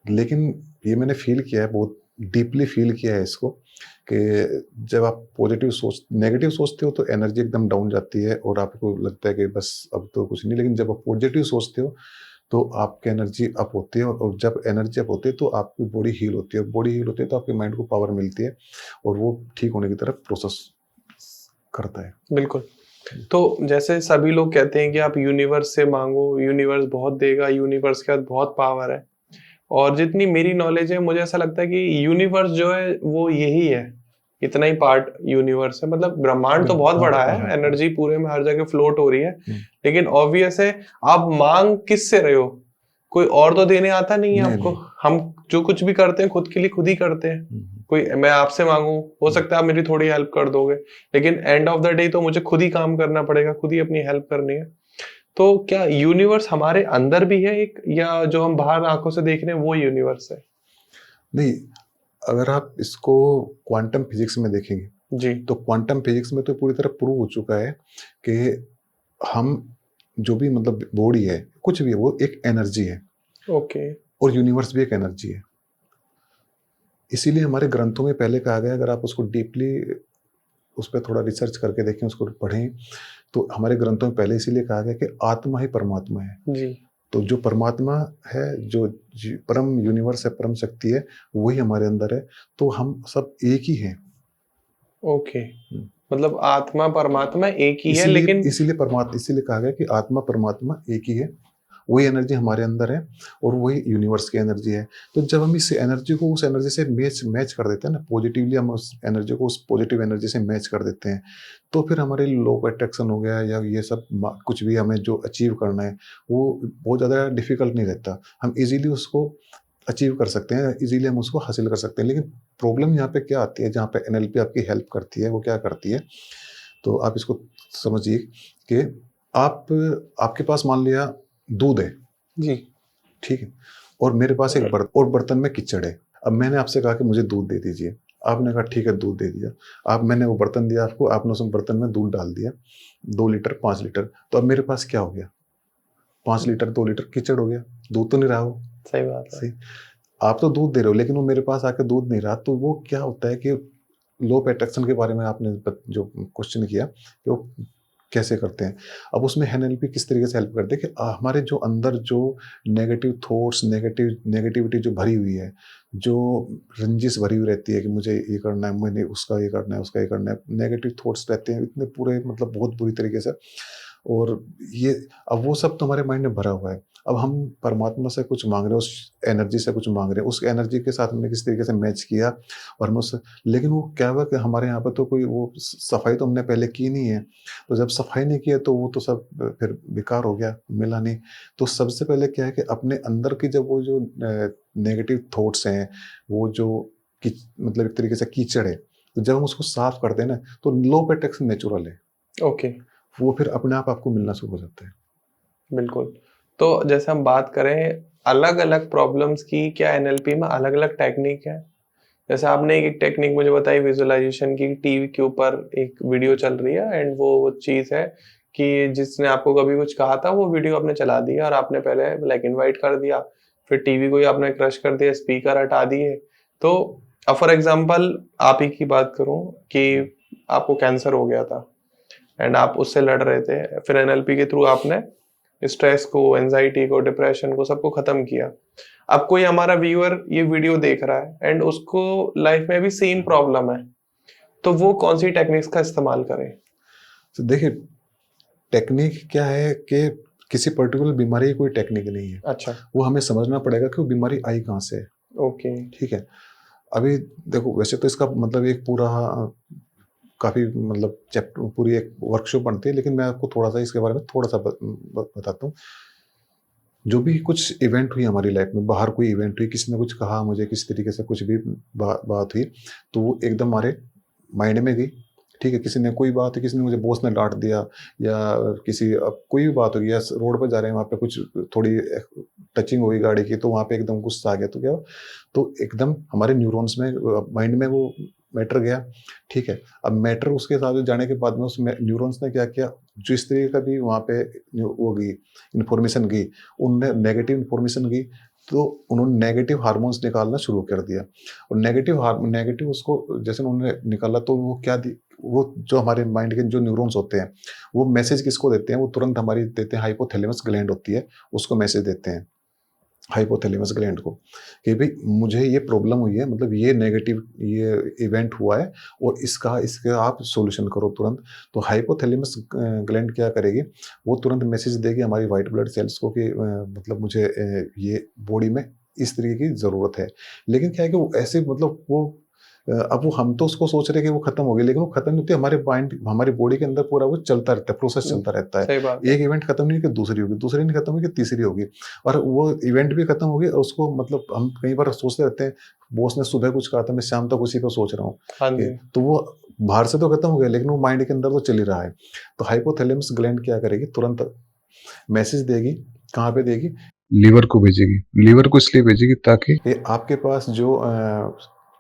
लेकिन ये मैंने फील किया है, बहुत डीपली फील किया है इसको, कि जब आप नेगेटिव सोचते हो तो एनर्जी एकदम डाउन जाती है और आपको लगता है कि बस अब तो कुछ नहीं, लेकिन जब आप पॉजिटिव सोचते हो तो आपकी एनर्जी अप होती है, और जब एनर्जी अप होती है तो आपकी बॉडी हील होती है, बॉडी हील होती है तो आपके माइंड को पावर मिलती है और वो ठीक होने की तरफ प्रोसेस करता है। बिल्कुल। तो जैसे सभी लोग कहते हैं कि आप यूनिवर्स से मांगो, यूनिवर्स बहुत देगा, यूनिवर्स के पास बहुत पावर है, और जितनी मेरी नॉलेज है मुझे ऐसा लगता है कि यूनिवर्स जो है वो यही है, इतना ही पार्ट यूनिवर्स है। मतलब ब्रह्मांड तो बहुत बड़ा है, एनर्जी पूरे में हर जगह फ्लोट हो रही है, लेकिन ऑब्वियस है आप मांग किस से रहे हो, कोई और तो देने आता नहीं है आपको। हम जो कुछ भी करते हैं खुद के लिए खुद ही करते हैं। कोई मैं आपसे मांगू, हो सकता है आप मेरी थोड़ी हेल्प कर दोगे, लेकिन एंड ऑफ द डे तो मुझे खुद ही काम करना पड़ेगा, खुद ही अपनी हेल्प करनी है। तो क्या यूनिवर्स हमारे अंदर भी है एक, या जो हम बाहर आंखों से देख रहे हैं वो यूनिवर्स है? नहीं, अगर आप इसको क्वांटम फिजिक्स में देखेंगे जी। तो क्वांटम फिजिक्स में तो पूरी तरह प्रूव हो चुका है कि हम जो भी मतलब बॉडी है, कुछ भी है, वो एक एनर्जी है। ओके। और यूनिवर्स भी एक एनर्जी है। इसीलिए हमारे ग्रंथों में पहले कहा गया, अगर आप उसको डीपली उस पर थोड़ा रिसर्च करके देखें, उसको पढ़ें, तो हमारे ग्रंथों में पहले इसीलिए कहा गया कि आत्मा ही परमात्मा है। जी। तो जो परमात्मा है, जो परम यूनिवर्स है, परम शक्ति है, वही हमारे अंदर है। तो हम सब एक ही हैं। ओके, हम्म। मतलब आत्मा परमात्मा एक ही है, इसीलिए लेकिन इसीलिए कहा गया कि आत्मा परमात्मा एक ही है। वही एनर्जी हमारे अंदर है और वही यूनिवर्स की एनर्जी है। तो जब हम इस एनर्जी को उस एनर्जी से मैच मैच कर देते हैं ना, पॉजिटिवली हम उस एनर्जी को उस पॉजिटिव एनर्जी से मैच कर देते हैं, तो फिर हमारे लॉ ऑफ अट्रैक्शन हो गया या ये सब कुछ भी हमें जो अचीव करना है वो बहुत ज़्यादा डिफिकल्ट नहीं रहता। हम इजीली उसको अचीव कर सकते हैं, इजीली हम उसको हासिल कर सकते हैं। लेकिन प्रॉब्लम यहाँ पे क्या आती है, जहाँ पे एनएलपी आपकी हेल्प करती है, वो क्या करती है, तो आप इसको समझिए कि आप आपके पास मान लिया दूध है, जी, ठीक है, और मेरे पास एक बर्तन में कीचड़ है। अब मैंने आपसे कहा कि मुझे दूध दे दीजिए, आपने कहा ठीक है दूध दे दिया। आप मैंने वो बर्तन दिया आपको, आपने उस बर्तन में दूध डाल दिया, 2 लीटर 5 लीटर, तो अब मेरे पास क्या हो गया, 5 लीटर 2 लीटर कीचड़ हो गया, दूध तो नहीं रहा वो। सही बात है। सही, आप तो दूध दे रहे हो लेकिन वो मेरे पास आके दूध नहीं रहा। तो वो क्या होता है कि लो ऑफ अट्रैक्शन के बारे में आपने जो क्वेश्चन किया कि वो कैसे करते हैं, अब उसमें एनएलपी किस तरीके से हेल्प करते हैं कि हमारे जो अंदर जो नेगेटिव थॉट्स, नेगेटिविटी जो भरी हुई है, जो रंजिश भरी हुई रहती है कि मुझे ये करना है, मैंने उसका ये करना है, उसका ये करना है, नेगेटिव थॉट्स रहते हैं इतने पूरे, मतलब बहुत बुरी तरीके से। और ये, अब वो सब तुम्हारे माइंड में भरा हुआ है। अब हम परमात्मा से कुछ मांग रहे हैं, उस एनर्जी से कुछ मांग रहे हैं, उस एनर्जी के साथ हमने किस तरीके से मैच किया और हम उस, लेकिन वो क्या हुआ कि हमारे यहाँ पर तो कोई वो सफाई तो हमने पहले की नहीं है। तो जब सफाई नहीं की है तो वो तो सब फिर बेकार हो गया, मिला नहीं। तो सबसे पहले क्या है कि अपने अंदर की जब वो जो नेगेटिव थॉट्स हैं, वो जो मतलब एक तरीके से कीचड़ है, तो जब हम उसको साफ करते हैं ना, तो लो पे टैक्स नेचुरल है, ओके, वो फिर अपने आप आपको मिलना शुरू हो जाता है। बिल्कुल। तो जैसे हम बात करें अलग-अलग प्रॉब्लम्स की, क्या एनएलपी में अलग-अलग टेक्निक है? जैसे आपने एक टेक्निक मुझे बताई विजुअलाइजेशन की, टीवी के ऊपर एक वीडियो चल रही है एंड वो चीज़ है कि जिसने आपको कभी कुछ कहा था वो वीडियो आपने चला दिया और आपने पहले ब्लैक एंड व्हाइट कर दिया, फिर टीवी को ही आपने क्रश कर दिया, स्पीकर हटा दिए। तो अब फॉर एग्जांपल आप ही की बात करूं कि आपको कैंसर हो गया था एंड आप उससे लड़ रहे थे, फिर एनएलपी के थ्रू आपने स्ट्रेस को, एंजाइटी को, डिप्रेशन को, सबको खत्म किया। अब कोई हमारा व्यूअर ये वीडियो देख रहा है एंड उसको लाइफ में भी सेम प्रॉब्लम है, तो वो कौन सी टेक्निक्स का इस्तेमाल करे? तो देखिए, टेक्निक क्या है कि किसी पर्टिकुलर बीमारी की कोई टेक्निक नहीं है। अच्छा, वो हमें समझना पड़ेगा कि वो बीमारी आई कहाँ से है। ओके, ठीक है, अभी देखो, वैसे तो इसका मतलब एक पूरा काफ़ी मतलब चैप्टर, पूरी एक वर्कशॉप बनती है, लेकिन मैं आपको थोड़ा-सा इसके बारे में थोड़ा-सा बताता हूँ। जो भी कुछ इवेंट हुई हमारी लाइफ में, बाहर कोई इवेंट हुई, किसी ने कुछ कहा मुझे, किसी तरीके से कुछ भी बात हुई, तो वो एकदम हमारे माइंड में गई। ठीक है, किसी ने कोई बात, किसी ने मुझे बॉस ने डाँट दिया, या किसी, अब कोई भी बात हो गई, या रोड पे जा रहे हैं, वहाँ पे कुछ थोड़ी टचिंग हो गई गाड़ी की, तो वहाँ पे एकदम गुस्सा आ गया, तो क्या हुआ? तो एकदम हमारे न्यूरॉन्स में, माइंड में वो मैटर गया। ठीक है, अब मैटर उसके साथ जाने के बाद में उस न्यूरॉन्स ने क्या किया, जो इस तरीके का भी वहाँ पे वो गई, इन्फॉर्मेशन गई, उनने नेगेटिव इन्फॉर्मेशन गई, तो उन्होंने नेगेटिव हार्मोन्स निकालना शुरू कर दिया। और नेगेटिव उसको जैसे उन्होंने निकाला, तो वो क्या वो जो हमारे माइंड के जो न्यूरॉन्स होते हैं, वो मैसेज किसको देते हैं, वो तुरंत हमारी देते हैं, हाइपोथैलेमस ग्लैंड होती है, उसको मैसेज देते हैं, हाइपोथैलेमस ग्लैंड को, कि भाई मुझे ये प्रॉब्लम हुई है, मतलब ये नेगेटिव ये इवेंट हुआ है, और इसका आप सॉल्यूशन करो तुरंत। तो हाइपोथैलेमस ग्लैंड क्या करेगी, वो तुरंत मैसेज देगी हमारी वाइट ब्लड सेल्स को कि मतलब मुझे ये बॉडी में इस तरीके की ज़रूरत है। लेकिन क्या है कि वो ऐसे, मतलब वो अब वो, हम तो उसको सोच रहे हैं कि वो खत्म हो गई, लेकिन वो खत्म नहीं होती, हमारे माइंड, हमारी बॉडी के अंदर पूरा वो चलता रहता है, प्रोसेस चलता रहता है। सही बात है। एक इवेंट खत्म नहीं हुई कि दूसरी होगी, दूसरी नहीं खत्म हुई कि तीसरी होगी, और वो इवेंट भी खत्म हो गई, और उसको मतलब हम कई बार सोचते रहते हैं, बॉस ने सुबह कुछ कहा था, मैं शाम तक उसी पर सोच रहा हूँ, हाँ कि जी, तो वो बाहर से तो खत्म हो गया, लेकिन वो माइंड के अंदर तो चल ही रहा है। तो हाइपोथैलेमस ग्लैंड क्या करेगी, तुरंत मैसेज देगी, कहाँ पे देगी, लीवर को भेजेगी। लीवर को इसलिए भेजेगी ताकि ये आपके पास जो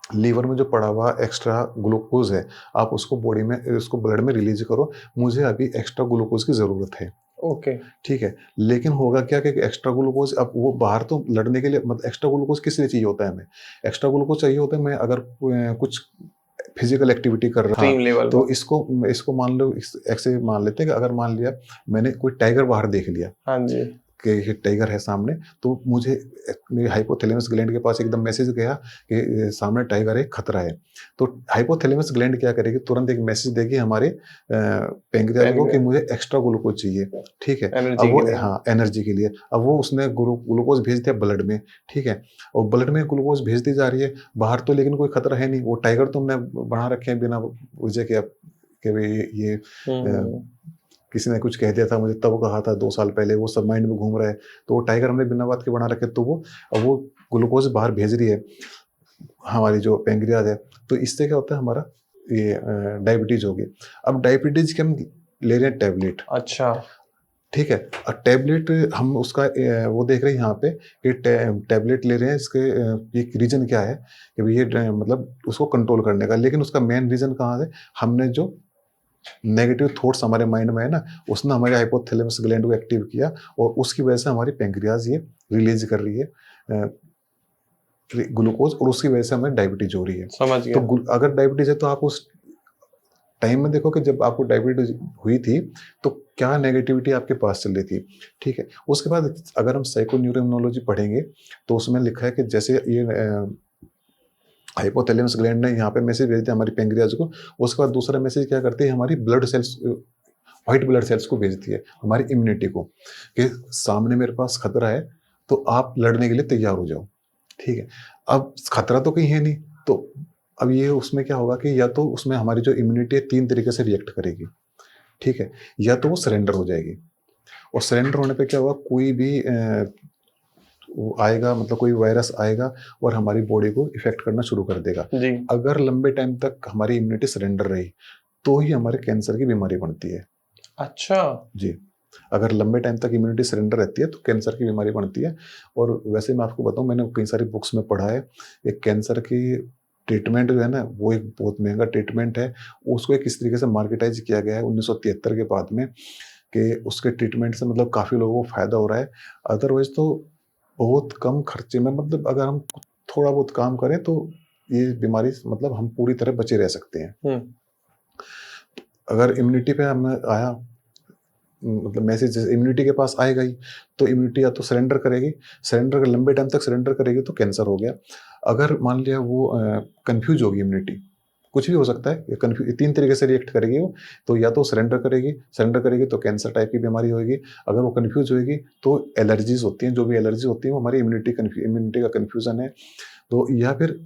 लीवर में जो पड़ा हुआ एक्स्ट्रा ग्लूकोज है, आप उसको बॉडी में, उसको ब्लड में रिलीज करो, मुझे अभी एक्स्ट्रा ग्लूकोज की ज़रूरत है। ओके, ठीक है, लेकिन होगा क्या कि एक्स्ट्रा ग्लूकोज, अब वो बाहर तो लड़ने के लिए, मतलब एक्स्ट्रा ग्लूकोज किस लिए चाहिए होता है हमें, एक्स्ट्रा ग्लूकोज चाहिए होता है, मैं अगर कुछ फिजिकल एक्टिविटी कर रहा, हाँ, एक्सट्रीम लेवल तो पर। इसको मान लो, ऐसे मान लेते हैं कि अगर मान लिया मैंने कोई टाइगर बाहर देख लिया, हाँ जी, कि टाइगर है सामने, तो मुझे मेरे हाइपोथैलेमस ग्लैंड के पास एकदम मैसेज गया कि सामने टाइगर है, खतरा है। तो हाइपोथैलेमस ग्लैंड क्या करेगी, तुरंत एक मैसेज देगी हमारे पैंक्रियाज को कि मुझे एक्स्ट्रा ग्लूकोज चाहिए, ठीक है। एनर्जी अब वो के लिए। हाँ एनर्जी के लिए, अब वो उसने ग्लूकोज भेज दिया ब्लड में, ठीक है। और ब्लड में ग्लूकोज भेजती जा रही है, बाहर तो लेकिन कोई खतरा है नहीं, वो टाइगर तो हमने बना रखे हैं बिना वजह के, अब कि भाई ये किसी ने कुछ कह दिया था मुझे, तब कहा था 2 साल पहले, वो सब माइंड में घूम रहा है। तो वो टाइगर हमने बिना बात के बना रखे, तो वो अब वो ग्लूकोज बाहर भेज रही है हमारी जो पैंक्रियाज है। तो इससे क्या होता है, हमारा ये डायबिटीज होगी। अब डायबिटीज के हम ले रहे हैं टैबलेट, अच्छा। ठीक है। और टैबलेट हम उसका वो देख रहे हैं यहाँ पे कि टैबलेट ले रहे हैं, इसके एक रीजन क्या है कि भाई ये मतलब उसको कंट्रोल करने का, लेकिन उसका मेन रीजन कहाँ है, हमने जो नेगेटिव थॉट्स हमारे माइंड में है ना, उसने हमारे हाइपोथैलेमस ग्लैंड को एक्टिव किया, और उसकी वजह से हमारी पैंक्रियाज ये रिलीज कर रही है ग्लूकोज, और उसकी वजह से हमें डायबिटीज हो रही है। समझ गया। तो अगर डायबिटीज है तो आप उस टाइम में देखो कि जब आपको डायबिटीज हुई थी तो क्या नेगेटिविटी आपके पास चल रही थी, ठीक है। उसके बाद अगर हम साइकोन्यूरोइम्यूनोलॉजी पढ़ेंगे तो उसमें लिखा है कि जैसे ये हाइपोथैलेमस ग्लैंड ने यहाँ पे मैसेज भेज दिया हमारी पैंक्रियाज को, उसके बाद दूसरा मैसेज क्या करती है, हमारी blood cells, white blood cells को भेजती है, हमारी इम्यूनिटी को, कि सामने मेरे पास खतरा है तो आप लड़ने के लिए तैयार हो जाओ, ठीक है। अब खतरा तो कहीं है नहीं, तो अब ये उसमें क्या होगा कि या तो उसमें हमारी जो इम्यूनिटी है 3 तरीके से रिएक्ट करेगी, ठीक है। या तो वो सरेंडर हो जाएगी, और सरेंडर होने पे क्या होगा, कोई भी वो आएगा, मतलब कोई वायरस आएगा और हमारी बॉडी को इफेक्ट करना शुरू कर देगा। जी। अगर लंबे टाइम तक हमारी इम्यूनिटी सरेंडर रही तो ही हमारे कैंसर की बीमारी बनती है। अच्छा। जी, अगर लंबे टाइम तक इम्यूनिटी सरेंडर रहती है तो कैंसर की बीमारी बनती है। और वैसे मैं आपको बताऊं, मैंने कई सारी बुक्स में पढ़ा है, एक कैंसर की ट्रीटमेंट जो है ना, वो एक बहुत महंगा ट्रीटमेंट है। उसको एक इस तरीके से मार्केटाइज किया गया है 1973 के बाद में, कि उसके ट्रीटमेंट से मतलब काफ़ी लोगों को फ़ायदा हो रहा है। अदरवाइज़ तो बहुत कम खर्चे में, मतलब अगर हम थोड़ा बहुत काम करें तो ये बीमारी से मतलब हम पूरी तरह बचे रह सकते हैं। अगर इम्यूनिटी पे हमें आया, मतलब मैसेज इम्यूनिटी के पास आएगा ही, तो इम्यूनिटी या तो सरेंडर करेगी, सरेंडर अगर लंबे टाइम तक सरेंडर करेगी तो कैंसर हो गया। अगर मान लिया वो कंफ्यूज होगी इम्यूनिटी, कुछ भी हो सकता है, ये कंफ्यूज 3 तरीके से रिएक्ट करेगी वो, तो या तो सरेंडर करेगी तो कैंसर टाइप की बीमारी होगी। अगर वो कंफ्यूज होगी तो एलर्जीज होती हैं, जो भी एलर्जी होती है वो हमारी इम्यूनिटी का कंफ्यूजन है। तो या फिर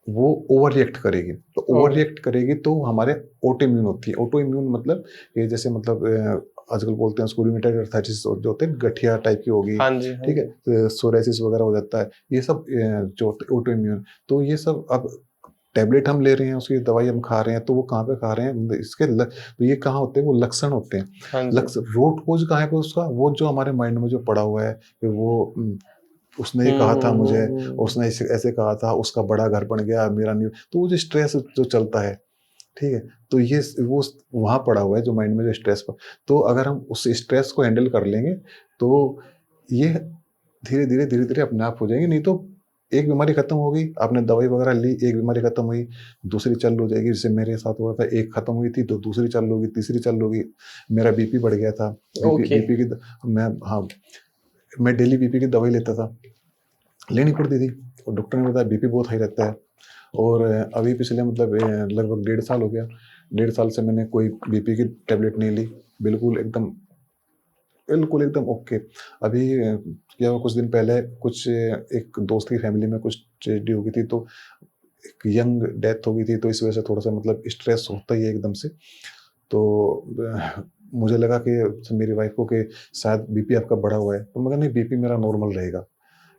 वो ओवर रिएक्ट करेगी, तो ओवर रिएक्ट करेगी तो हमारे ऑटो इम्यून होती है। ऑटो इम्यून मतलब ये जैसे मतलब आजकल बोलते हैं उसको रूमेटॉइड अर्थराइटिस जो होते हैं, गठिया टाइप की होगी, हाँ जी, हाँ ठीक है, सोराइसिस वगैरह हो जाता है, ये सब जो ऑटो इम्यून। तो ये सब अब टैबलेट हम ले रहे हैं, उसकी दवाई हम खा रहे हैं, तो वो कहाँ पे खा रहे हैं, इसके तो ये कहाँ होते हैं, वो लक्षण होते हैं। हाँ जी। रूट कोज कहाँ है पे उसका, वो जो हमारे माइंड में जो पड़ा हुआ है कि वो उसने ये कहा था मुझे, उसने ऐसे कहा था, उसका बड़ा घर बन गया, मेरा नहीं, तो वो जो स्ट्रेस जो चलता है, ठीक है, तो ये वो वहाँ पड़ा हुआ है जो माइंड में जो स्ट्रेस पर। तो अगर हम उस स्ट्रेस को हैंडल कर लेंगे तो ये धीरे धीरे अपने आप हो जाएंगे। नहीं तो एक बीमारी खत्म हो गई, आपने दवाई वगैरह ली, एक बीमारी खत्म हुई, दूसरी चालू हो जाएगी। जैसे मेरे साथ हुआ था, एक खत्म हुई थी तो दूसरी चालू होगी, तीसरी चालू होगी। मेरा बीपी बढ़ गया था, बीपी की मैं डेली बीपी की दवाई लेता था, लेनी पड़ती थी, और डॉक्टर ने बताया बीपी बहुत हाई रहता है। और अभी पिछले मतलब लगभग 1.5 साल हो गया, 1.5 साल से मैंने कोई बीपी की टेबलेट नहीं ली, बिल्कुल एकदम ओके। अभी क्या हुआ, कुछ दिन पहले कुछ एक दोस्त की फैमिली में कुछ ट्रेजेडी हो गई थी, तो एक यंग डेथ हो गई थी, तो इस वजह से थोड़ा सा मतलब स्ट्रेस होता ही है एकदम से। तो मुझे लगा कि मेरी वाइफ को कि शायद बीपी आपका बढ़ा हुआ है, तो मैं कहा नहीं, बीपी मेरा नॉर्मल रहेगा।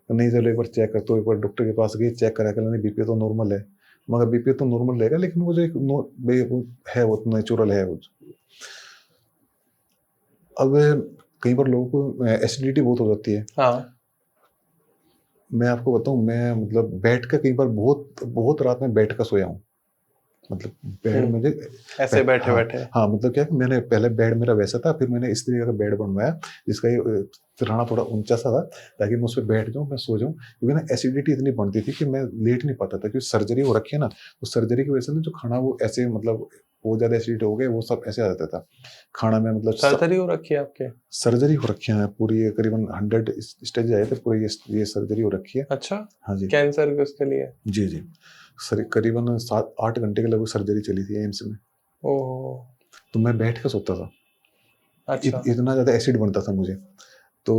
नहीं चलो एक बार चेक कर, तो एक बार डॉक्टर के पास गई, चेक करा कर, नहीं बीपी तो नॉर्मल है। मगर बीपी तो नॉर्मल रहेगा, लेकिन वो जो एक वो है, वो नेचुरल है वो। अब कई बार लोगों को एसिडिटी बहुत हो जाती है। हाँ। मैं आपको बताऊं, मैं मतलब बैठ कर कई बार बहुत रात में बैठ कर सोया हूँ। मतलब बेड मुझे ऐसे बैठे हाँ, बैठे। हाँ मतलब क्या है कि मैंने पहले बेड मेरा वैसा था, फिर मैंने इस तरीके का बेड बनवाया जिसका ये सिरहाना थोड़ा ऊंचा सा था, ताकि मैं उस पर बैठ जाऊँ, मैं सो जाऊँ, क्योंकि ना एसिडिटी इतनी बनती थी कि मैं लेट नहीं पाता था, क्योंकि सर्जरी हो रखी है ना, तो सर्जरी की वजह से ना जो खाना वो ऐसे मतलब बहुत ज़्यादा एसिडिटी हो गए, वो सब ऐसे आ जाता था खाना में, मतलब सर्जरी हो रखी है आपके? सर्जरी हो रखी है पूरी, करीबन 100 स्टेज आए थे पूरी, ये सर्जरी हो रखी है। अच्छा, हाँ जी, कैंसर के उसके लिए? जी जी, सर करीबन 7-8 घंटे के लगभग सर्जरी चली थी एम्स में, ओह, तो मैं बैठ कर सोता था, अच्छा। इतना ज़्यादा एसिड बनता था मुझे। तो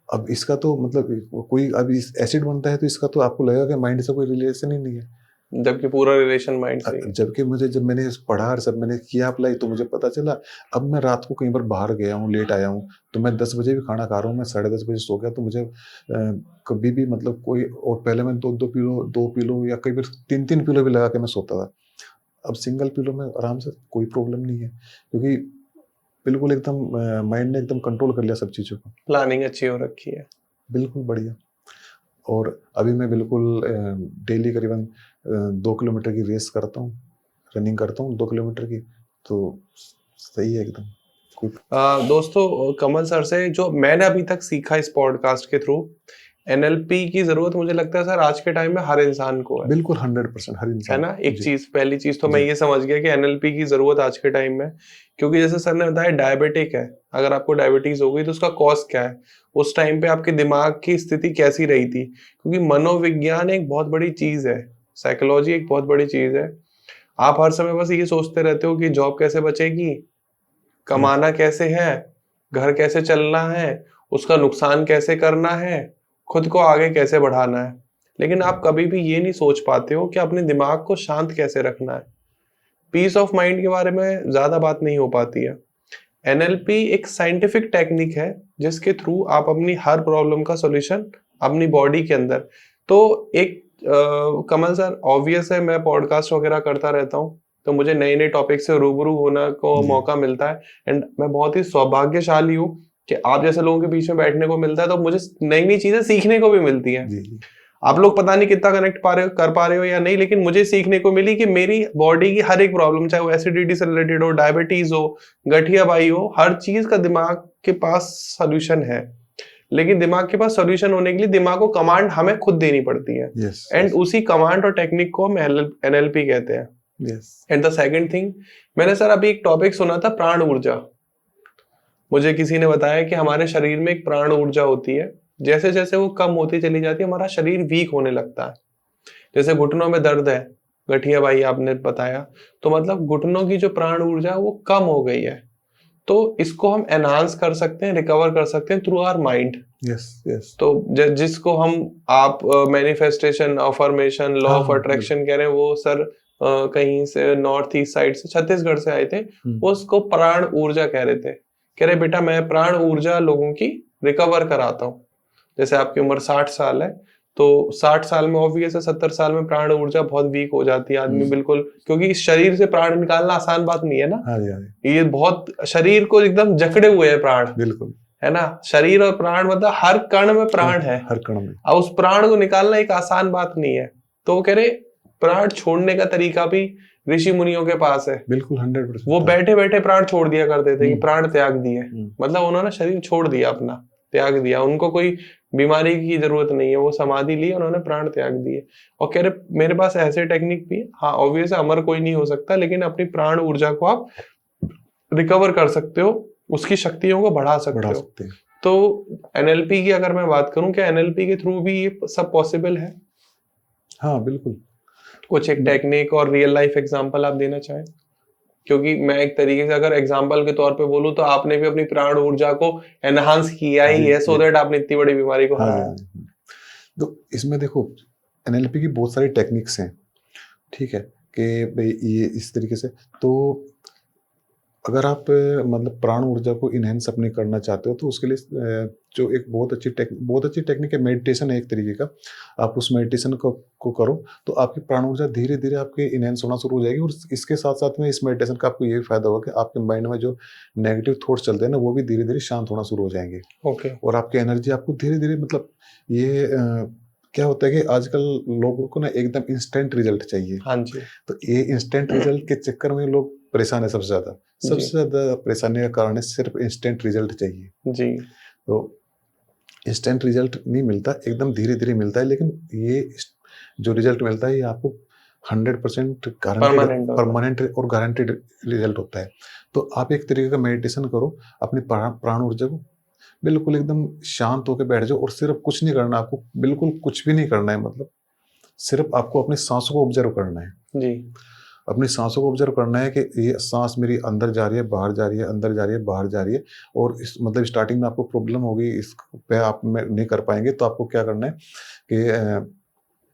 अब इसका तो मतलब कोई अब इस एसिड बनता है तो इसका तो आपको लगेगा कि माइंड से कोई रिलेशन ही नहीं है। जबकि पूरा रिलेशन माइंड से ही है। जबकि मुझे जब मैंने पढ़ा और सब मैंने किया अप्लाई, तो मुझे पता चला, अब मैं रात को कई बार बाहर गया हूँ, लेट आया हूँ, तो मैं 10 बजे भी खाना खा रहा हूँ, मैं 10:30 बजे सो गया, तो मुझे कभी भी मतलब कोई, और पहले मैं 2 पिलो या कई बार 3-3 पिलो भी लगा के मैं सोता था। अब सिंगल पिलो में आराम से कोई प्रॉब्लम नहीं है, क्योंकि बिल्कुल एकदम माइंड ने एकदम कंट्रोल कर लिया सब चीज़ों को। प्लानिंग अच्छी हो रखी है। बिल्कुल बढ़िया। और अभी मैं बिल्कुल डेली करीबन 2 किलोमीटर की रेस करता हूँ, रनिंग करता हूँ 2 किलोमीटर की, तो सही है एकदम। कोई दोस्तों, कमल सर से जो मैंने अभी तक सीखा इस पॉडकास्ट के थ्रू, एनएलपी की जरूरत मुझे लगता है सर आज के टाइम में हर इंसान को है। बिल्कुल 100% हर है इंसान ना? को। एक जी, चीज, पहली चीज तो मैं जी, ये समझ गया कि एनएलपी की जरूरत आज के टाइम में, क्योंकि जैसे सर ने बताया डायबिटिक है, अगर आपको डायबिटीज हो गई तो उसका कॉज क्या है, उस टाइम पे आपके दिमाग की स्थिति कैसी रही थी, क्योंकि मनोविज्ञान एक बहुत बड़ी चीज है, साइकोलॉजी एक बहुत बड़ी चीज है। आप हर समय बस ये सोचते रहते हो कि जॉब कैसे बचेगी, यस, कमाना कैसे है, घर कैसे चलना है, उसका नुकसान कैसे करना है, खुद को आगे कैसे बढ़ाना है। लेकिन आप कभी भी ये नहीं सोच पाते हो कि अपने दिमाग को शांत कैसे रखना है। पीस ऑफ माइंड के बारे में ज्यादा बात नहीं हो पाती है। एनएलपी एक साइंटिफिक टेक्निक है जिसके थ्रू आप अपनी हर प्रॉब्लम का सॉल्यूशन अपनी बॉडी के अंदर, तो एक कमल सर, ऑब्वियस है मैं पॉडकास्ट वगैरह करता रहता हूँ, तो मुझे नए नए टॉपिक से रूबरू होने को जी, मौका मिलता है। एंड मैं बहुत ही सौभाग्यशाली हूँ कि आप जैसे लोगों के बीच में बैठने को मिलता है, तो मुझे नई नई चीजें सीखने को भी मिलती हैं। जी, जी, आप लोग पता नहीं कितना कनेक्ट कर पा रहे हो या नहीं, लेकिन मुझे सीखने को मिली कि मेरी बॉडी की हर एक प्रॉब्लम, चाहे वो एसिडिटी से रिलेटेड हो, डायबिटीज हो, गठियाबाई हो, हर चीज का दिमाग के पास सॉल्यूशन है। लेकिन दिमाग के पास सॉल्यूशन होने के लिए दिमाग को कमांड हमें खुद देनी पड़ती है। यस, एंड यस, उसी कमांड और टेक्निक को हम एनएलपी कहते हैं। Yes, and the second thing, मैंने सर अभी एक टॉपिक सुना था, प्राण ऊर्जा। मुझे किसी ने बताया कि हमारे शरीर में एक प्राण ऊर्जा होती है, जैसे जैसे वो कम होती चली जाती है हमारा शरीर वीक होने लगता है। जैसे घुटनों में दर्द है, गठिया भाई आपने बताया, तो मतलब घुटनों की जो प्राण ऊर्जा है वो कम हो गई है। तो इसको हम एनहांस कर सकते हैं, रिकवर कर सकते हैं through our mind. Yes, yes. तो जिसको हम आप मैनिफेस्टेशन, अफर्मेशन, लॉ हाँ, ऑफ हाँ, बिल्कुल। अट्रैक्शन कह रहे हैं, वो सर कहीं से नॉर्थ ईस्ट साइड से छत्तीसगढ़ से आए थे, वो उसको प्राण ऊर्जा कह रहे थे। कह रहे बेटा मैं प्राण ऊर्जा लोगों की रिकवर कराता हूँ। जैसे आपकी उम्र 60 साल है, तो 60 साल में ऑब्वियस है 70 साल में प्राण ऊर्जा बहुत वीक हो जाती है, आदमी बिल्कुल, क्योंकि इस शरीर से प्राण निकालना आसान बात नहीं है ना। हाँ जी, हाँ जी, ये बहुत, शरीर को एकदम जकड़े हुए है प्राण, बिल्कुल। है ना। शरीर और प्राण मतलब हर कण में प्राण है, हर कण में। और उस प्राण को निकालना एक आसान बात नहीं है। तो वो कह रहे प्राण छोड़ने का तरीका भी ऋषि मुनियों के पास है। बिल्कुल वो 100% था। बैठे बैठे प्राण छोड़ दिया करते थे, कि हुँ, प्राण त्याग दिए, हुँ, मतलब उन्होंने शरीर छोड़ दिया अपना, त्याग दिया। उनको कोई बीमारी की जरूरत नहीं है, वो समाधि ली, उन्होंने प्राण त्याग दिए। और कह रहे मेरे पास ऐसे टेक्निक भी है। हाँ ऑब्वियस अमर कोई नहीं हो सकता, लेकिन अपनी प्राण ऊर्जा को आप रिकवर कर सकते हो, उसकी शक्तियों को बढ़ा सकते बढ़ा हो। सकते हैं। तो एनएलपी की अगर मैं बात करूं, क्या एनएलपी के थ्रू भी ये सब पॉसिबल है? हाँ, बिल्कुल। कुछ एक ब टेक्निक और रियल लाइफ एग्जांपल आप देना चाहें? क्योंकि मैं एक तरीके से अगर एग्जांपल के तौर पे बोलूं, तो आपने भी अपनी प्राण ऊर्जा को एनहांस किया ही जी, है, सो जी। दैट आपने इतनी बड़ी बीमारी को हाँ जी, हराया। हाँ जी। तो इसमें देखो, एनएलपी की बहुत सारी टेक्निक्स हैं, ठीक है? कि भई ये इस तरीके से, तो अगर आप मतलब प्राण ऊर्जा को एनहांस अपनी करना चाहते हो, तो उसके लिए जो एक बहुत अच्छी टेक्निक है, मेडिटेशन है एक तरीके का। आप उस मेडिटेशन को करो, तो आपकी प्राण ऊर्जा धीरे-धीरे आपके एनहांस होना शुरू हो जाएगी, और इसके साथ-साथ में इस मेडिटेशन का आपको ये भी फ़ायदा होगा कि आपके माइंड में जो नेगेटिव थॉट्स चलते हैं ना, वो भी धीरे-धीरे शांत होना शुरू हो जाएँगे। ओके। और आपकी एनर्जी आपको धीरे-धीरे मतलब ये क्या होता है कि आजकल लोगों को ना एकदम इंस्टेंट रिजल्ट चाहिए। हाँ जी। तो ये इंस्टेंट रिजल्ट के चक्कर में लोग परेशान है सबसे ज़्यादा। जी। सबसे ज़्यादा परेशानी का कारण है सिर्फ इंस्टेंट रिजल्ट चाहिए। जी। तो इंस्टेंट रिजल्ट नहीं मिलता, एकदम धीरे-धीरे मिलता है, लेकिन ये इस जो रिजल्ट मिलता है ये आपको 100% गारंटीड, परमानेंट होता है। परमानेंट और गारंटीड रिजल्ट होता है। तो आप एक तरीके का मेडिटेशन करो, अपनी प्राण ऊर्जा को बिल्कुल एकदम शांत होके बैठ जाओ और सिर्फ कुछ नहीं करना आपको, बिल्कुल कुछ भी नहीं करना है, मतलब सिर्फ आपको अपनी साँसों को ऑब्ज़र्व करना है। जी। अपनी साँसों को ऑब्ज़र्व करना है कि ये साँस मेरी अंदर जा रही है, बाहर जा रही है, अंदर जा रही है, बाहर जा रही है। और इस मतलब स्टार्टिंग में आपको प्रॉब्लम होगी, इस पे आप में नहीं कर पाएँगे, तो आपको क्या करना है कि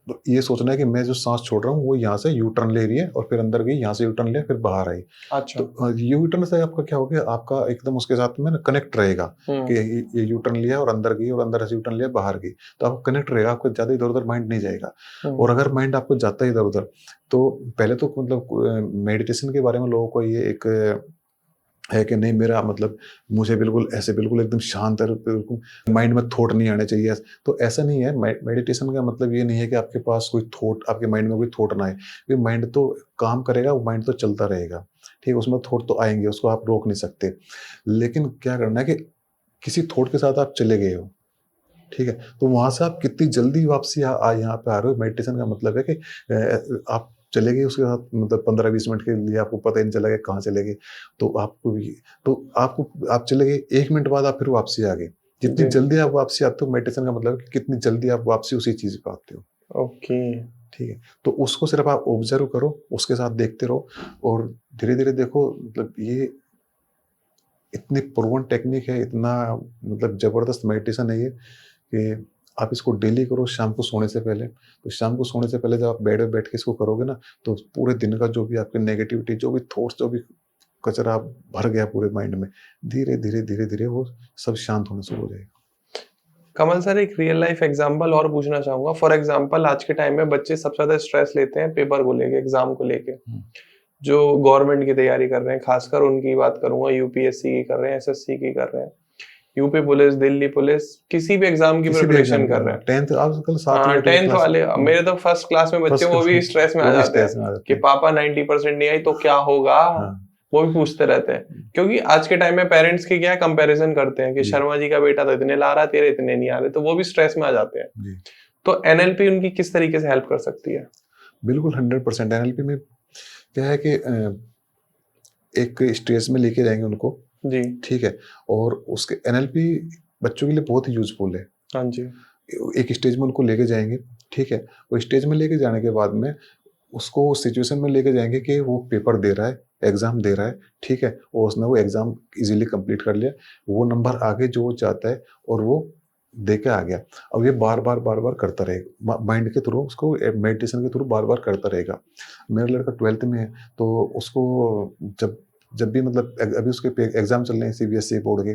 तो ये सोचना है कि मैं जो साँस छोड़ रहा हूँ वो यहाँ से यू टर्न ले रही है और फिर अंदर गई, यहाँ से यू टर्न लिया, फिर बाहर आई। अच्छा। तो यू टर्न से आपका क्या हो गया, आपका एकदम उसके साथ में ना कनेक्ट रहेगा कि ये यू टर्न लिया और अंदर गई और अंदर से यू टर्न लिया, बाहर गई। तो आपको कनेक्ट रहेगा, आपको ज़्यादा इधर-उधर माइंड नहीं जाएगा। और अगर माइंड आपको जाता है इधर-उधर, तो पहले तो मतलब मेडिटेशन के बारे में लोगों को ये एक है कि नहीं, मेरा मतलब मुझे बिल्कुल ऐसे बिल्कुल एकदम शांत है, बिल्कुल माइंड में थॉट नहीं आने चाहिए। तो ऐसा नहीं है। मेडिटेशन का मतलब ये नहीं है कि आपके पास कोई थॉट, आपके माइंड में कोई थॉट ना आए। ये माइंड तो काम करेगा, वो माइंड तो चलता रहेगा, ठीक है? उसमें थॉट तो आएँगे, उसको आप रोक नहीं सकते। लेकिन क्या करना है कि किसी थॉट के साथ आप चले गए हो, ठीक है? तो वहाँ से आप कितनी जल्दी वापसी यहाँ पे आ रहे हो। मेडिटेशन का मतलब है कि आप चले गए उसके साथ, मतलब 15-20 मिनट के लिए आपको पता ही नहीं चला कि कहाँ चले गए। तो आप चले गए, 1 मिनट बाद आप फिर वापसी आ गए। जितनी जी। जल्दी आप वापसी आते हो, मेडिटेशन का मतलब है कि कितनी जल्दी आप वापसी उसी चीज़ पे आते हो, ओके। ठीक है? तो उसको सिर्फ आप ऑब्ज़र्व करो, उसके साथ देखते रहो और धीरे-धीरे देखो। मतलब ये इतनी प्रूवन टेक्निक है, इतना मतलब ज़बरदस्त मेडिटेशन है ये, कि आप इसको डेली करो शाम को सोने से पहले। तो शाम को सोने से पहले जब आप बेड पे बैठ के इसको करोगे ना, तो पूरे दिन का जो भी आपकी नेगेटिविटी, जो भी थॉट्स, जो भी कचरा भर गया पूरे माइंड में, धीरे-धीरे, धीरे-धीरे वो सब शांत होना शुरू हो जाएगा। कमल सर, एक रियल लाइफ एग्जांपल और पूछना चाहूंगा। फॉर एग्जांपल, आज के टाइम में बच्चे सबसे ज्यादा स्ट्रेस लेते हैं पेपर को लेके, एग्जाम को लेके। हुँ। जो गवर्नमेंट की तैयारी कर रहे हैं, खासकर उनकी बात करूंगा, यूपीएससी की कर रहे हैं, एसएससी की कर रहे हैं, यूपी पुलिस, दिल्ली पुलिस, किसी भी एग्जाम की किसी भी प्रिपरेशन एग्ज़ाम कर का रहे हैं। 10th आजकल 7वीं हाँ, 8वीं 10th क्लास। वाले, मेरे तो फर्स्ट क्लास में बच्चे, फर्स्ट वो भी स्ट्रेस में आ वो भी जाते हैं स्ट्रेस में आ कि जाते हैं। पापा 90% नहीं आई तो क्या होगा। हाँ। वो भी पूछते रहते हैं, क्योंकि आज के टाइम में पेरेंट्स की क्या है, कंपैरिजन करते हैं कि जी, शर्मा जी का बेटा तो इतने ला रहा है, तेरे इतने नहीं आ रहे, तो वो भी स्ट्रेस में आ जाते हैं। जी। तो एनएलपी उनकी किस तरीके से हेल्प कर सकती है? बिल्कुल 100% एनएलपी में क्या है कि एक स्टेज में लेके जाएँगे उनको, जी। ठीक है? और उसके एनएलपी बच्चों के लिए बहुत ही यूज़फुल है। हाँ जी। एक स्टेज में उनको लेके जाएँगे, ठीक है? वो स्टेज में लेके जाने के बाद में उसको उस सिचुएशन में लेके जाएँगे कि वो पेपर दे रहा है, एग्ज़ाम दे रहा है, ठीक है? और उसने वो एग्ज़ाम ईज़िली कंप्लीट कर लिया। वो नंबर आ गए जो वो चाहता है और वो दे के आ गया। अब ये बार-बार, बार-बार करता रहेगा। माइंड के थ्रू उसको मेडिटेशन के थ्रू बार-बार करता रहेगा। मेरा लड़का 12th में है, तो उसको जब जब भी मतलब अभी उसके एग्ज़ाम चल रहे हैं सीबीएसई बोर्ड के,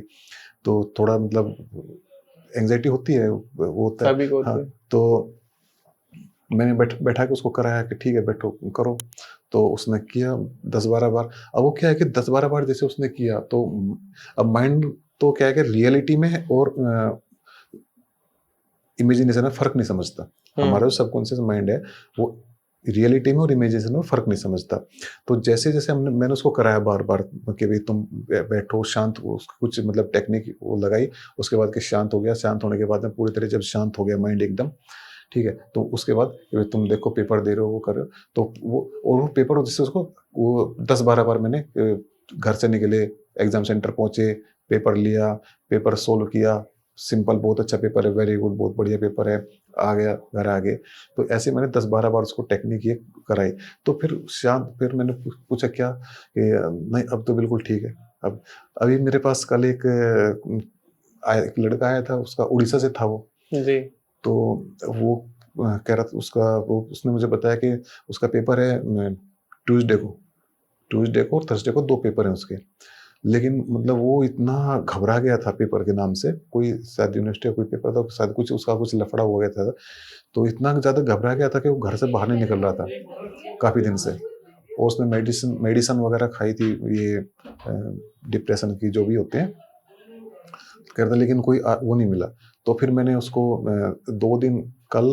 तो थोड़ा मतलब एंग्ज़ायटी होती है, वो होता है। सभी को होती हाँ, है। तो मैंने बैठा के उसको कराया कि ठीक है बैठो, करो। तो उसने किया 10-12 बार। अब वो क्या है कि 10-12 बार जैसे उसने किया, तो अब माइंड तो क्या है कि रियलिटी में और इमेजिनेशन में फ़र्क नहीं समझता। हमारा जो सबकॉन्शियस माइंड है, वो रियलिटी में और इमेजिनेशन में फ़र्क नहीं समझता। तो जैसे-जैसे मैंने उसको कराया बार-बार कि भई तुम बैठो शांत हो, कुछ मतलब टेक्निक वो लगाई, उसके बाद कि शांत हो गया। शांत होने के बाद में पूरी तरह जब शांत हो गया माइंड एकदम, ठीक है? तो उसके बाद तुम देखो पेपर दे रहे हो, वो कर रहे हो, तो वो पेपर जिससे उसको वो 10-12 बार मैंने घर से निकले, एग्ज़ाम सेंटर पहुँचे, पेपर लिया, पेपर सोल्व किया, सिंपल बहुत अच्छा पेपर है, वेरी गुड, बहुत बढ़िया पेपर है, आ गया, घर आ गए। तो ऐसे मैंने 10-12 बार उसको टेक्निक ये कराई। तो फिर मैंने पूछा क्या कि नहीं अब तो बिल्कुल ठीक है। अब अभी मेरे पास कल एक लड़का आया था, उसका उड़ीसा से था वो। जी। तो वो कह रहा था उसने मुझे बताया कि उसका पेपर है ट्यूसडे को ट्यूसडे को और थर्सडे को 2 पेपर हैं उसके। लेकिन मतलब वो इतना घबरा गया था पेपर के नाम से, कोई शायद यूनिवर्सिटी का कोई पेपर था, शायद कुछ उसका कुछ लफड़ा हो गया था। तो इतना ज़्यादा घबरा गया था कि वो घर से बाहर नहीं निकल रहा था, काफ़ी दिन से। और उसने मेडिसिन मेडिसिन वगैरह खाई थी, ये डिप्रेशन की जो भी होते हैं, कह रहा था, लेकिन कोई वो नहीं मिला। तो फिर मैंने उसको 2 दिन कल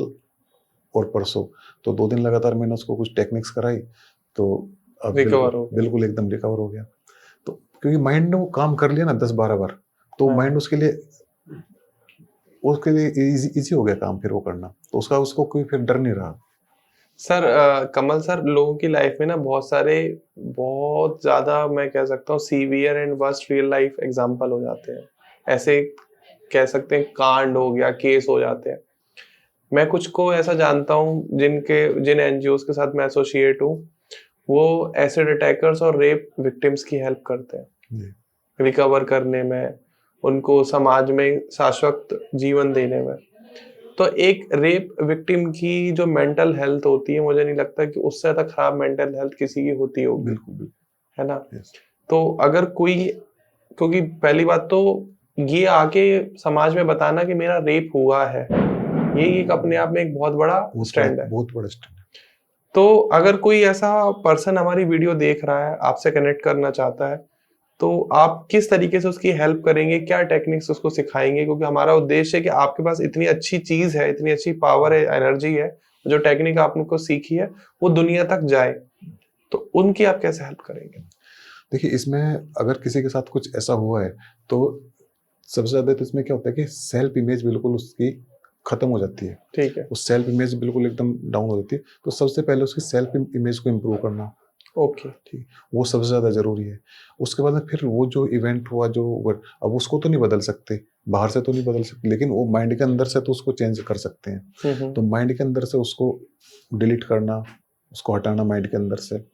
और परसों तो 2 दिन लगातार मैंने उसको कुछ टेक्निक्स कराई, तो अब रिकवर हो गया। बिल्कुल एकदम रिकवर हो गया। तो क्योंकि माइंड ने वो काम कर लिया ना 10-12 बार, तो हाँ। माइंड उसके लिए इजी हो गया काम फिर वो करना, तो उसको कोई फिर डर नहीं रहा। सर कमल सर, लोगों की लाइफ में ना बहुत ज्यादा मैं कह सकता हूँ severe and worst real life example हो जाते हैं, ऐसे कह सकते हैं कांड हो गया, केस हो जाते हैं। मैं कुछ को ऐसा जानता हूँ जिन एनजीओ के साथ मैं एसोसिएट हूँ, वो एसिड अटैकर्स और रेप विक्टिम्स की हेल्प करते हैं जी। रिकवर करने में, उनको समाज में शाश्वत जीवन देने में। तो एक रेप विक्टिम की जो मेंटल हेल्थ होती है, मुझे नहीं लगता कि उससे ज्यादा खराब मेंटल हेल्थ किसी की होती होगी, बिल्कुल है ना। यस। तो अगर कोई, क्योंकि पहली बात तो ये आके समाज में बताना कि मेरा रेप हुआ है, ये एक अपने आप में एक बहुत बड़ा स्टैंड है। बहुत बड़ा स्टैंड है। तो अगर कोई ऐसा पर्सन हमारी वीडियो देख रहा है, आपसे कनेक्ट करना चाहता है, तो आप किस तरीके से उसकी हेल्प करेंगे, क्या टेक्निक्स उसको सिखाएंगे? क्योंकि हमारा उद्देश्य है कि आपके पास इतनी अच्छी चीज है, इतनी अच्छी पावर है, एनर्जी है, जो टेक्निक आपने को सीखी है वो दुनिया तक जाए, तो उनकी आप कैसे हेल्प करेंगे? देखिए, इसमें अगर किसी के साथ कुछ ऐसा हुआ है, तो सबसे ज़्यादा तो इसमें क्या होता है कि सेल्फ इमेज बिल्कुल उसकी खत्म हो जाती है। ठीक है। उस सेल्फ इमेज बिल्कुल एकदम डाउन हो जाती है। तो सबसे पहले उसकी सेल्फ इमेज को इम्प्रूव करना, ओके। ठीक, वो सबसे ज़्यादा ज़रूरी है। उसके बाद में फिर वो जो इवेंट हुआ, अब उसको तो नहीं बदल सकते, बाहर से तो नहीं बदल सकते, लेकिन वो माइंड के अंदर से तो उसको चेंज कर सकते हैं। तो माइंड के अंदर से उसको डिलीट करना, उसको हटाना माइंड के अंदर से।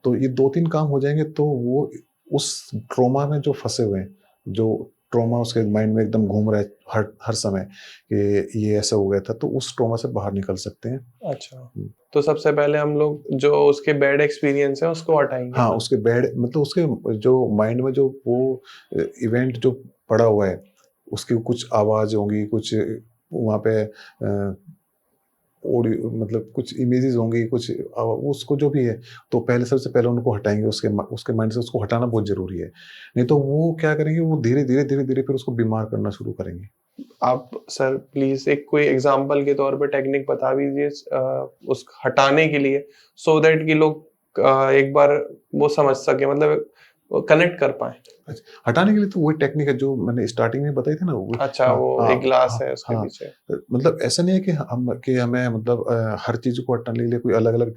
तो ये 2-3 काम हो जाएँगे, तो वो उस ट्रॉमा में जो फँसे हुए हैं, जो ट्रॉमा उसके माइंड में एकदम घूम रहा है हर हर समय कि ये ऐसा हो गया था, तो उस ट्रॉमा से बाहर निकल सकते हैं। अच्छा, हुँ। तो सबसे पहले हम लोग जो उसके बैड एक्सपीरियंस है उसको हटाएंगे। हाँ, उसके बैड मतलब उसके जो माइंड में जो वो इवेंट जो पड़ा हुआ है, उसकी कुछ आवाज़ होंगी, कुछ वहाँ पे ऑडियो मतलब कुछ इमेजेस होंगी, कुछ उसको जो भी है, तो पहले सबसे पहले उनको हटाएँगे, उसके माइंड से उसको हटाना बहुत ज़रूरी है। नहीं तो वो क्या करेंगे, वो धीरे-धीरे फिर उसको बीमार करना शुरू करेंगे। आप सर प्लीज एक कोई एग्जांपल के तौर पे टेक्निक बता दीजिए उस हटाने के लिए, सो दैट कि लोग एक बार वो समझ सके, मतलब कनेक्ट कर पाए। अच्छा, हटाने के लिए तो वही टेक्निक है जो मैंने स्टार्टिंग में बताई थी ना, वो अच्छा, हाँ, वो हाँ, एक ग्लास हाँ, है उसके हाँ। पीछे। मतलब ऐसा नहीं है कि हमें मतलब हर चीज़ को हटाने के लिए कोई अलग-अलग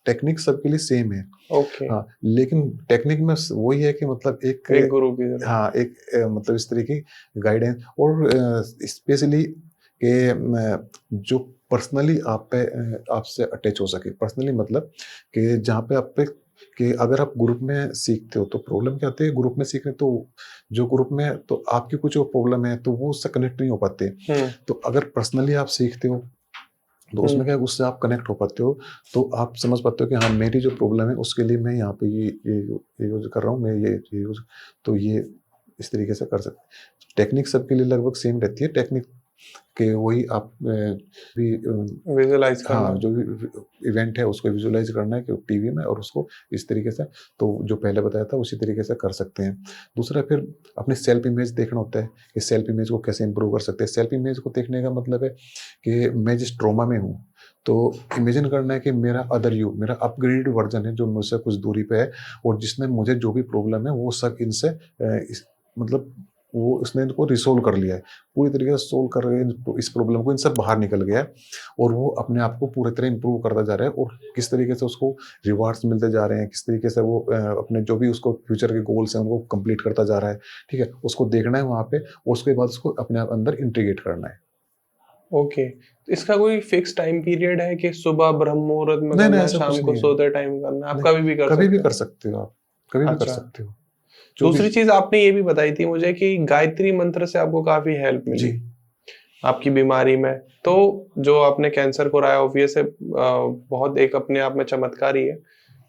टेक्निक सबके लिए सेम है। ओके। हाँ, लेकिन टेक्निक में वही है कि मतलब एक गुरु की जरूरत। हाँ, एक मतलब इस तरह की गाइडेंस और स्पेशली कि जो पर्सनली आपसे अटैच हो सके। पर्सनली मतलब कि जहाँ पे आप पे कि अगर आप ग्रुप में सीखते हो, तो प्रॉब्लम क्या होती है ग्रुप में सीखने, तो जो ग्रुप में तो आपकी कुछ प्रॉब्लम है, तो वो उससे कनेक्ट नहीं हो पाते। हम्म। तो अगर पर्सनली आप सीखते हो, तो उसमें क्या है, उससे आप कनेक्ट हो पाते हो, तो आप समझ पाते हो कि हाँ, मेरी जो प्रॉब्लम है उसके लिए मैं यहाँ पे ये यूज़ कर रहा हूँ, मैं ये यूज़, तो ये इस तरीके से कर सकते। टेक्निक सबके लिए लगभग सेम रहती है, टेक्निक कि वही आप भी विजुलाइज करना हाँ, है। जो भी इवेंट है उसको विजुअलाइज़ करना है कि टीवी में, और उसको इस तरीके से, तो जो पहले बताया था उसी तरीके से कर सकते हैं। दूसरा फिर अपनी सेल्फ इमेज देखना होता है कि सेल्फ इमेज को कैसे इम्प्रूव कर सकते हैं। सेल्फ इमेज को देखने का मतलब है कि मैं जिस ट्रॉमा में हूँ, तो इमेजिन करना है कि मेरा मेरा अपग्रेडेड वर्ज़न है जो मुझसे कुछ दूरी पे है, और जिसने मुझे जो भी प्रॉब्लम है वो सब इनसे मतलब वो उसने इनको रिसॉल्व कर लिया है। पूरी तरीके से सोल्व कर रहे हैं इस प्रॉब्लम को, इनसे बाहर निकल गया है, और वो अपने आप को पूरी तरह इम्प्रूव करता जा रहा है, और किस तरीके से उसको रिवार्ड्स मिलते जा रहे हैं, किस तरीके से वो अपने जो भी उसको फ्यूचर के गोल्स हैं उनको कंप्लीट करता जा रहा है। ठीक है? उसको देखना है वहाँ पे, और उसके बाद उसको अपने आप अंदर इंटीग्रेट करना है। ओके, तो इसका कोई फिक्स टाइम पीरियड है कि सुबह ब्रह्म मुहूर्त में नहीं, नहीं, करना है, ऐसा शाम कुछ को नहीं है। सोते टाइम करना है, आप नहीं, कभी भी कर कभी भी सकते कर हैं? सकते हो आप, कभी भी कर अच्छा। सकते हो। जो भी दूसरी चीज आपने ये भी बताई थी मुझे कि गायत्री मंत्र से आपको काफी हेल्प जी। मिली आपकी बीमारी में। तो जो आपने कैंसर को राया, ऑब्वियस है, बहुत एक अपने आप में चमत्कार ही है।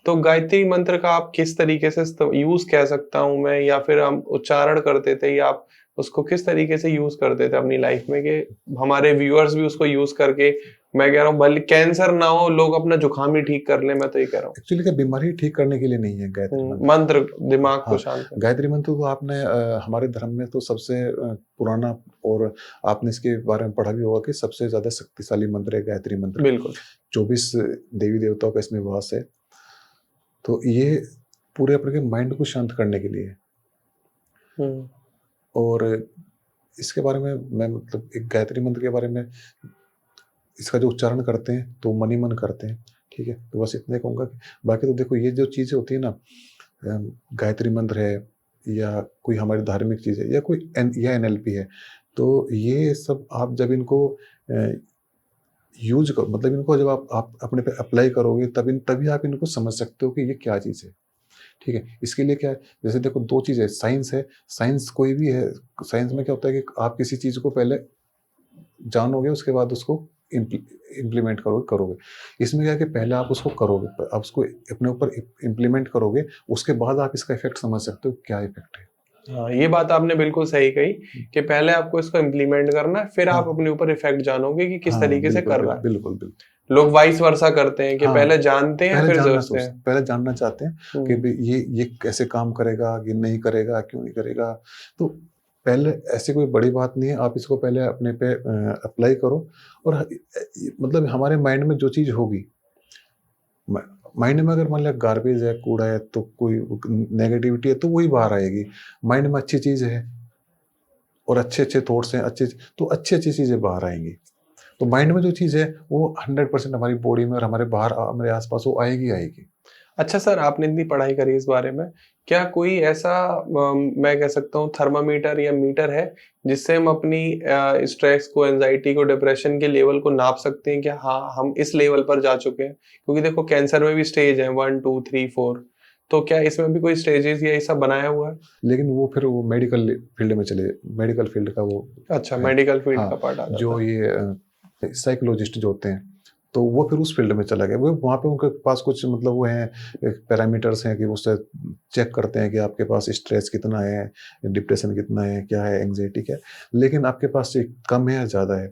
तो गायत्री मंत्र का आप किस तरीके से यूज कह सकता हूं मैं, या फिर हम उच्चारण करते थे, या आप उसको किस तरीके से यूज करते थे अपनी लाइफ में कि हमारे व्यूअर्स भी उसको यूज करके मैं कह रहा हूँ भले कैंसर ना हो, लोग अपना जुकाम ही ठीक कर ले, मैं तो ये कह रहा हूँ। एक्चुअली क्या बीमारी ठीक करने के लिए नहीं है गायत्री मंत्र। मंत्र दिमाग को हाँ, शांत कर। गायत्री मंत्र तो आपने हमारे धर्म में तो सबसे पुराना, और आपने इसके बारे में पढ़ा भी होगा कि सबसे ज़्यादा शक्तिशाली मंत्र है गायत्री मंत्र। बिल्कुल 24 देवी देवताओं का इसमें वास है। तो ये पूरे अपने माइंड को शांत करने के लिए है। हम्म, और इसके बारे में मैं मतलब एक गायत्री मंत्र के बारे में, इसका जो उच्चारण करते हैं तो मन ही मन करते हैं, ठीक है। तो बस इतने कहूँगा कि बाकी तो देखो ये जो चीज़ें होती है ना, गायत्री मंत्र है या कोई हमारी धार्मिक चीज़ है या कोई या एनएलपी है, तो ये सब आप जब इनको यूज करो, मतलब इनको जब आप अपने पे अप्लाई करोगे तभी आप इनको समझ सकते हो कि ये क्या चीज़ है, ठीक है। इसके लिए क्या है, जैसे देखो दो चीज़ है, साइंस है, साइंस कोई भी है, साइंस में क्या होता है कि आप किसी चीज़ को पहले जानोगे, उसके बाद उसको इम्प्लीमेंट करोगे। इसमें क्या है कि पहले आप उसको करोगे, आप उसको अपने ऊपर इम्प्लीमेंट करोगे, उसके बाद आप इसका इफेक्ट समझ सकते हो क्या इफेक्ट है। हाँ, ये बात आपने बिल्कुल सही कही कि पहले आपको इसको इम्प्लीमेंट करना है, फिर आप हाँ, अपने ऊपर इफेक्ट जानोगे कि किस हाँ, तरीके से बिल्कुल, कर रहा है। बिल्कुल, बिल्कुल। लोग वाइस वर्सा करते हैं कि हाँ, पहले जानते हैं फिर सोचते हैं। पहले जानना चाहते हैं कि हम्म, भई ये कैसे काम करेगा, ये नहीं करेगा, क्यों नहीं करेगा? तो पहले ऐसी कोई बड़ी बात नहीं है, आप इसको पहले अपने पे अप्लाई करो, और मतलब हमारे माइंड में जो चीज़ होगी, म माइंड में अगर मान लिया गार्बेज है, कूड़ा है, तो कोई नेगेटिविटी है, तो वही बाहर आएगी। माइंड में अच्छी चीज़ है और अच्छे-अच्छे थॉट्स हैं, तो अच्छी-अच्छी चीज़ें बाहर आएँगी। तो माइंड में जो चीज़ है वो 100% हमारी बॉडी में और हमारे बाहर हमारे आस-पास वो आएगी आएगी। अच्छा सर, आपने इतनी पढ़ाई करी इस बारे में, क्या कोई ऐसा मैं कह सकता हूँ थर्मामीटर या मीटर है जिससे हम अपनी स्ट्रेस को, एंजाइटी को, डिप्रेशन के लेवल को नाप सकते हैं कि हाँ हम इस लेवल पर जा चुके हैं? क्योंकि देखो कैंसर में भी स्टेज है 1 2 3 4, तो क्या इसमें भी कोई स्टेजेस या ऐसा बनाया हुआ है? लेकिन वो फिर वो मेडिकल फील्ड का वो अच्छा, है। मेडिकल फील्ड हाँ, का पार्ट आ जाता जो है। ये साइकोलॉजिस्ट जो होते हैं, तो वो फिर उस फील्ड में चला गया। वो वहाँ पे उनके पास कुछ मतलब वो हैं, एक पैरामीटर्स हैं कि उससे चेक करते हैं कि आपके पास स्ट्रेस कितना है, डिप्रेशन कितना है, क्या है, एंग्ज़ायटी क्या है। लेकिन आपके पास ये कम है या ज़्यादा है,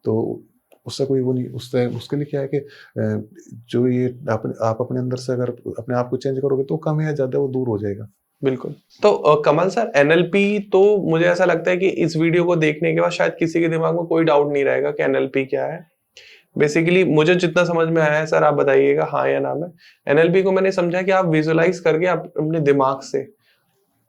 तो उससे कोई वो नहीं, उससे उसके लिए क्या है कि जो ये आप अपने अंदर से अगर अपने आप को चेंज करोगे तो कम है या ज़्यादा वो दूर हो जाएगा। बिल्कुल। तो कमल सर, एनएलपी तो मुझे ऐसा लगता है कि इस वीडियो को देखने के बाद शायद किसी के दिमाग में कोई डाउट नहीं रहेगा कि एनएलपी क्या है। बेसिकली मुझे जितना समझ में आया है सर, आप बताइएगा हाँ या ना में। एनएलपी को मैंने समझा कि आप विजुअलाइज करके आप अपने दिमाग से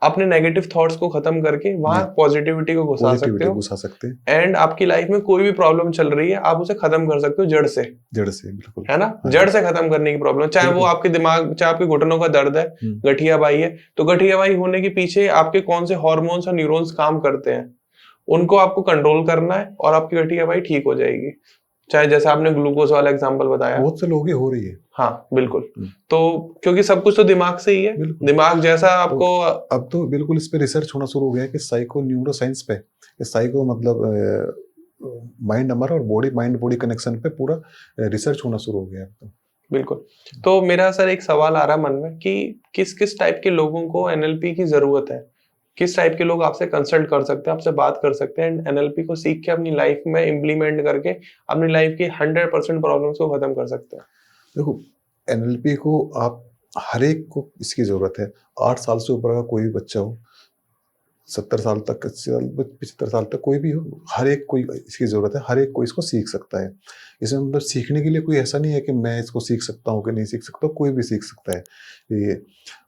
अपने नेगेटिव थॉट्स को खत्म करके वहां जी, पॉजिटिविटी को घुसा सकते पॉज़िटिविटी हो, घुसा सकते हैं, एंड आपकी लाइफ में कोई भी प्रॉब्लम चल रही है आप उसे खत्म कर सकते हो जड़ से, जड़ से बिल्कुल। है ना? हाँ जड़ जी, से खत्म करने की प्रॉब्लम, चाहे वो बिल्कुल। आपके दिमाग, चाहे आपके घुटनों का दर्द है, हुँ, गठियाबाई है, तो गठियाबाई होने के पीछे आपके कौन से हार्मोन्स और न्यूरॉन्स काम करते हैं, उनको आपको कंट्रोल करना है और आपकी गठियाबाई ठीक हो जाएगी। चाहे जैसे आपने ग्लूकोज वाला एग्जांपल बताया। बहुत से लोगों की हो रही है। हाँ, बिल्कुल। हुँ, तो क्योंकि सब कुछ तो दिमाग से ही है, बिल्कुल। दिमाग जैसा तो आपको। अब तो बिल्कुल इस पे रिसर्च होना शुरू हो गया है कि साइको न्यूरोसाइंस पे, कि साइको मतलब माइंड हमारा और माइंड बॉडी कनेक्शन पे पूरा रिसर्च होना शुरू हो गया है अब तो। बिल्कुल। तो मेरा सर एक सवाल आ रहा मन में कि किस-किस टाइप के लोगों को एनएलपी की ज़रूरत है? किस टाइप के लोग आपसे कंसल्ट कर सकते हैं, आपसे बात कर सकते हैं एंड एनएलपी को सीख के अपनी लाइफ में इम्प्लीमेंट करके अपनी लाइफ की 100% प्रॉब्लम्स को खत्म कर सकते हैं? देखो, एनएलपी को आप हर एक को इसकी ज़रूरत है। 8 साल से ऊपर का कोई भी बच्चा हो, 70 साल तक, 80 साल, 75 साल तक कोई भी हो, हर एक को इसकी ज़रूरत है, हर एक को इसको सीख सकता है। इसमें मतलब सीखने के लिए कोई ऐसा नहीं है कि मैं इसको सीख सकता हूँ कि नहीं सीख सकता, कोई भी सीख सकता है ये,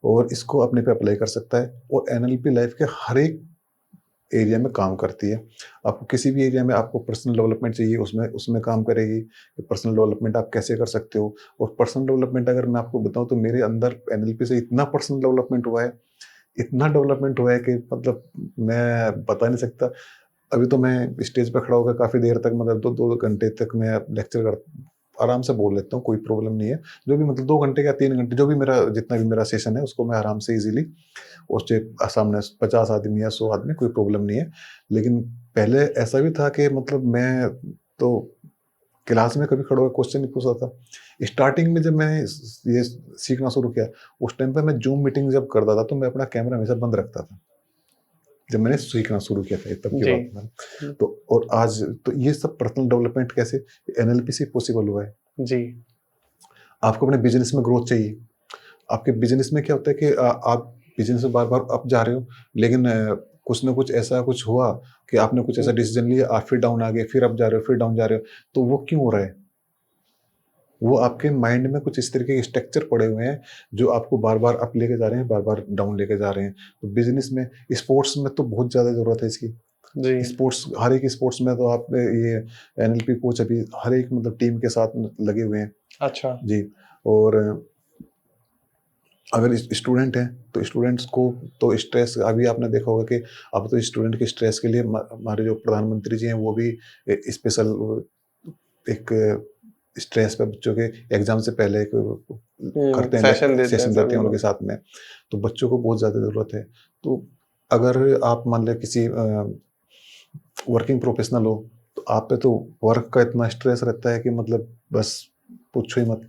और इसको अपने पे अप्लाई कर सकता है, और एनएलपी लाइफ के हर एक एरिया में काम करती है। आपको किसी भी एरिया में आपको पर्सनल डेवलपमेंट चाहिए, उसमें उसमें काम करेगी। पर्सनल डेवलपमेंट आप कैसे कर सकते हो, और पर्सनल डेवलपमेंट अगर मैं आपको बताऊँ तो मेरे अंदर एनएलपी से इतना पर्सनल डेवलपमेंट हुआ है, इतना डेवलपमेंट हुआ है कि मतलब मैं बता नहीं सकता। अभी तो मैं स्टेज पे खड़ा होकर काफ़ी देर तक, मतलब 2-2 घंटे तक मैं लेक्चर कर आराम से बोल लेता हूँ, कोई प्रॉब्लम नहीं है। जो भी मतलब 2 घंटे या 3 घंटे जो भी मेरा जितना भी मेरा सेशन है, उसको मैं आराम से ईज़िली उसके सामने 50 आदमी या 100 आदमी, कोई प्रॉब्लम नहीं है। लेकिन पहले ऐसा भी था कि मतलब मैं तो क्लास में कभी खड़ा होकर क्वेश्चन नहीं पूछता था। स्टार्टिंग में जब मैंने ये सीखना शुरू किया, उस टाइम पे मैं ज़ूम मीटिंग जब करता था, तो मैं अपना कैमरा हमेशा बंद रखता था। जब मैंने सीखना शुरू किया था तब की जी। बात है। तो और आज तो ये सब पर्सनल डेवलपमेंट कैसे एनएलपी से पॉसिबल हुआ है। जी। आपको अपने बिजनेस में ग्रोथ चाहिए। आपके बिजनेस में क्या होता है कि आप बिजनेस में बार बार अप जा रहे हो, लेकिन कुछ ना कुछ ऐसा कुछ हुआ कि आपने कुछ ऐसा डिसीजन लिया, आप फिर डाउन आ गए, फिर अप जा रहे हो, फिर डाउन जा रहे हो। तो वो क्यों हो रहा है? वो आपके माइंड में कुछ इस तरीके के स्ट्रक्चर पड़े हुए हैं जो आपको बार बार अप लेके जा रहे हैं, बार बार डाउन लेके जा रहे हैं। तो बिजनेस में, स्पोर्ट्स में तो बहुत ज्यादा जरूरत है इसकी। जी। स्पोर्ट्स, हर एक स्पोर्ट्स में तो आप ये एनएलपी कोच अभी हर एक मतलब टीम के साथ लगे हुए हैं अच्छा। जी। और अगर स्टूडेंट हैं तो स्टूडेंट्स को तो स्ट्रेस, अभी आपने देखा होगा कि अब तो स्टूडेंट के स्ट्रेस के लिए हमारे जो प्रधानमंत्री जी हैं वो भी स्पेशल एक स्ट्रेस पे बच्चों के एग्जाम से पहले एक करते हैं, सेशन देते हैं सेशन देते सभी हैं उनके लोग। साथ में। तो बच्चों को बहुत ज़्यादा ज़रूरत है। तो अगर आप मान लें किसी वर्किंग प्रोफेशनल हो तो आप पे तो वर्क का इतना स्ट्रेस रहता है कि मतलब बस पूछो ही मत।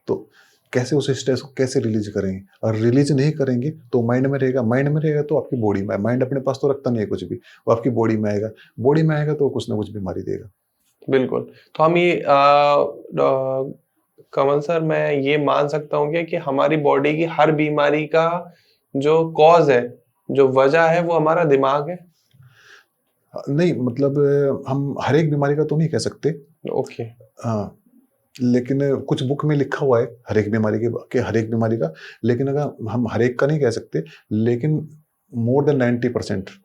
तो कैसे उस स्ट्रेस को कैसे रिलीज करेंगे? और रिलीज नहीं करेंगे तो माइंड में रहेगा, माइंड में रहेगा तो आपकी बॉडी में, माइंड अपने पास तो रखता नहीं है कुछ भी, वो आपकी बॉडी में आएगा, बॉडी में आएगा तो कुछ ना कुछ बीमारी देगा। बिल्कुल। तो हम ये कमल सर, मैं ये मान सकता हूँ क्या कि हमारी बॉडी की हर बीमारी का जो कॉज है, जो वजह है, वो हमारा दिमाग है? नहीं मतलब हम हर एक बीमारी का तो नहीं कह सकते। ओके। हाँ, लेकिन कुछ बुक में लिखा हुआ है हर एक बीमारी के हर एक बीमारी का, लेकिन अगर हम हर एक का नहीं कह सकते, लेकिन मोर देन 90%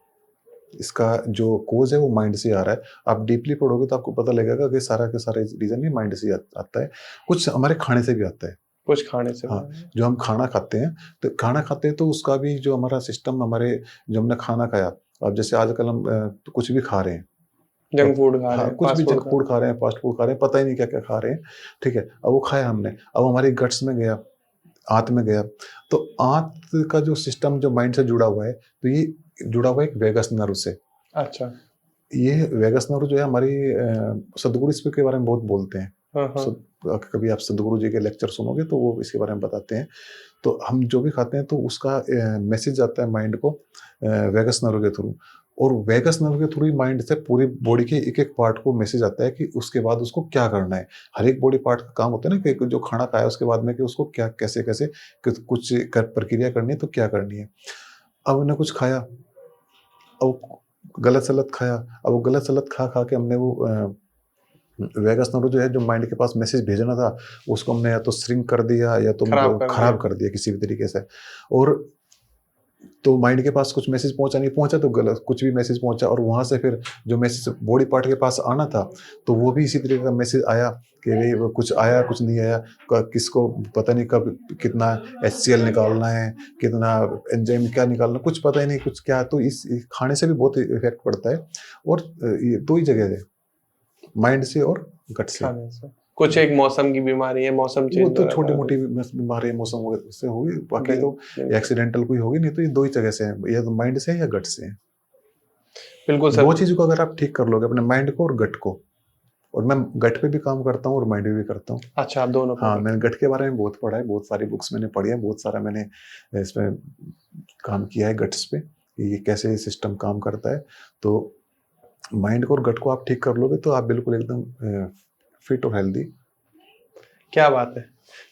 इसका जो कोज है वो माइंड से आ रहा है। आप डीपली पढ़ोगे तो आपको पता लगेगा कि सारा के सारा रीजन ही माइंड से आता है। कुछ हमारे खाने से भी आता है। कुछ खाने से हाँ, हुआ है। जो हम खाना खाते हैं, तो खाना खाते हैं तो उसका भी जो हमारा सिस्टम, हमारे जो हमने खाना खाया, अब जैसे आजकल हम तो कुछ भी खा रहे हैं, जंक फूड खा रहे हाँ, हैं, कुछ भी फास्ट फूड जंक खा फूड खा रहे हैं, फास्ट फूड खा रहे हैं, पता ही नहीं क्या क्या खा रहे हैं। ठीक है, अब वो खाया हमने, अब हमारी गट्स में गया, आंत में गया। तो आंत का जो सिस्टम जो माइंड से जुड़ा हुआ है, तो ये जुड़ा हुआ है एक वेगस नर्व से। अच्छा। ये वेगस नर्व जो है हमारी सदगुरु इसके बारे में बहुत बोलते हैं। हाँ, हाँ। कभी आप सदगुरु जी के लेक्चर सुनोगे तो वो इसके बारे में बताते हैं। तो हम जो भी खाते हैं तो उसका मैसेज आता है माइंड को वेगस नर्व के थ्रू, और वेगस नर्व के थ्रू ही माइंड से पूरी बॉडी के एक एक पार्ट को मैसेज आता है कि उसके बाद उसको क्या करना है। हर एक बॉडी पार्ट का काम होता है ना कि जो खाना खाया उसके बाद में कि उसको क्या कैसे कैसे कुछ प्रक्रिया करनी है तो क्या करनी है। अब हमने कुछ खाया, अब गलत सलत खाया, अब वो गलत सलत खा खा के हमने वो वेगस नर्व जो है जो माइंड के पास मैसेज भेजना था उसको हमने या तो श्रिंक कर दिया या तो खराब मतलब कर खराब दिया। कर दिया किसी भी तरीके से। और तो माइंड के पास कुछ मैसेज पहुंचा नहीं पहुंचा तो गलत कुछ भी मैसेज पहुंचा, और वहां से फिर जो मैसेज बॉडी पार्ट के पास आना था तो वो भी इसी तरीके का मैसेज आया कि भाई वो कुछ आया कुछ नहीं आया, किसको पता नहीं कब कितना HCl निकालना है, कितना एंजाइम क्या निकालना, कुछ पता ही नहीं कुछ क्या। तो इस खाने से भी बहुत इफेक्ट पड़ता है। और ये दो ही जगह है, माइंड से और गट से। खाने से कुछ एक मौसम की बीमारी है, मौसम वो चेंज तो हो रहा छोटी था। मोटी बीमारी मौसम वगैरह से होगी, बाकी तो बिल्कुल। एक्सीडेंटल कोई होगी नहीं। तो ये दो ही जगह से है, या तो माइंड से है या गट से है। बिल्कुल सर। दो चीजों को अगर आप ठीक कर लोगे, अपने माइंड को और गट को, और मैं गट पे भी काम करता हूँ और माइंड पे भी करता हूँ। अच्छा, आप दोनों पे हाँ, करते मैंने गट के बारे में बहुत पढ़ा है, बहुत सारी बुक्स मैंने पढ़ी है, बहुत सारा मैंने इसमें काम किया है गट्स पे कि ये कैसे सिस्टम काम करता है। तो माइंड को और गट को आप ठीक कर लोगे तो आप बिल्कुल एकदम फिट और हेल्दी। हैं। क्या बात है।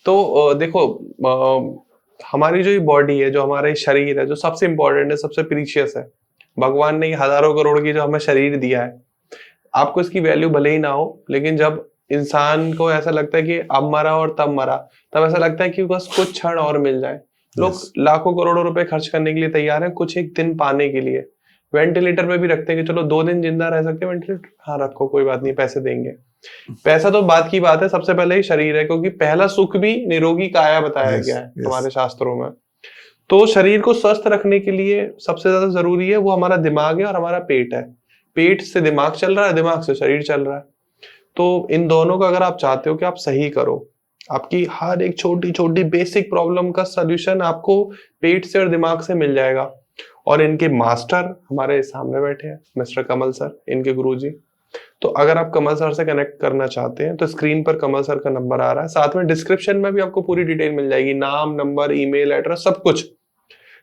तो देखो, हमारी जो ये बॉडी है, जो हमारा ये शरीर है, जो सबसे इम्पोर्टेंट है, सबसे प्रीशियस है, भगवान ने ये हजारों करोड़ की जो हमें शरीर दिया है, आपको इसकी वैल्यू भले ही ना हो, लेकिन जब इंसान को ऐसा लगता है कि अब मरा और तब मरा, तब ऐसा लगता है कि बस कुछ क्षण और मिल जाए। लोग Yes. लाखों करोड़ों रुपए खर्च करने के लिए तैयार हैं कुछ एक दिन पाने के लिए। वेंटिलेटर में भी रखते हैं कि चलो 2 दिन जिंदा रह सकते हैं, वेंटिलेटर हाँ रखो, कोई बात नहीं, पैसे देंगे। पैसा तो बात की बात है, सबसे पहले ही शरीर है, क्योंकि पहला सुख भी निरोगी काया बताया Yes, गया है yes. हमारे शास्त्रों में। तो शरीर को स्वस्थ रखने के लिए सबसे ज्यादा जरूरी है वो हमारा दिमाग है और हमारा पेट है। पेट से दिमाग चल रहा है, दिमाग से शरीर चल रहा है। तो इन दोनों का अगर आप चाहते हो कि आप सही करो, आपकी हर एक छोटी छोटी बेसिक प्रॉब्लम का सॉल्यूशन आपको पेट से और दिमाग से मिल जाएगा। और इनके मास्टर हमारे सामने बैठे हैं, मिस्टर कमल सर, इनके गुरुजी। तो अगर आप कमल सर से कनेक्ट करना चाहते हैं तो स्क्रीन पर कमल सर का नंबर आ रहा है, साथ में डिस्क्रिप्शन में भी आपको पूरी डिटेल मिल जाएगी, नाम, नंबर, ईमेल एड्रेस, सब कुछ।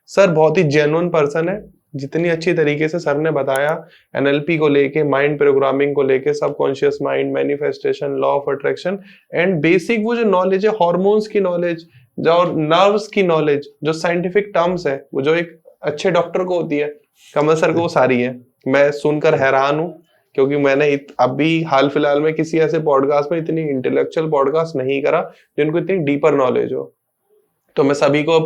सर बहुत ही जेन्युइन पर्सन है, जितनी अच्छी तरीके से सर ने बताया एनएलपी को लेके, माइंड प्रोग्रामिंग को लेके, subconscious mind, manifestation, law of attraction and basic वो जो नॉलेज है, हार्मोन्स की नॉलेज और नर्व्स की नॉलेज, जो साइंटिफिक टर्म्स है, वो जो एक अच्छे डॉक्टर को होती है, कमल सर को वो सारी है। मैं सुनकर हैरान हूँ, क्योंकि मैंने अभी हाल फिलहाल में किसी ऐसे पॉडकास्ट में इतनी इंटेलेक्चुअल पॉडकास्ट नहीं करा जिनको इतनी डीपर नॉलेज हो। तो मैं सभी को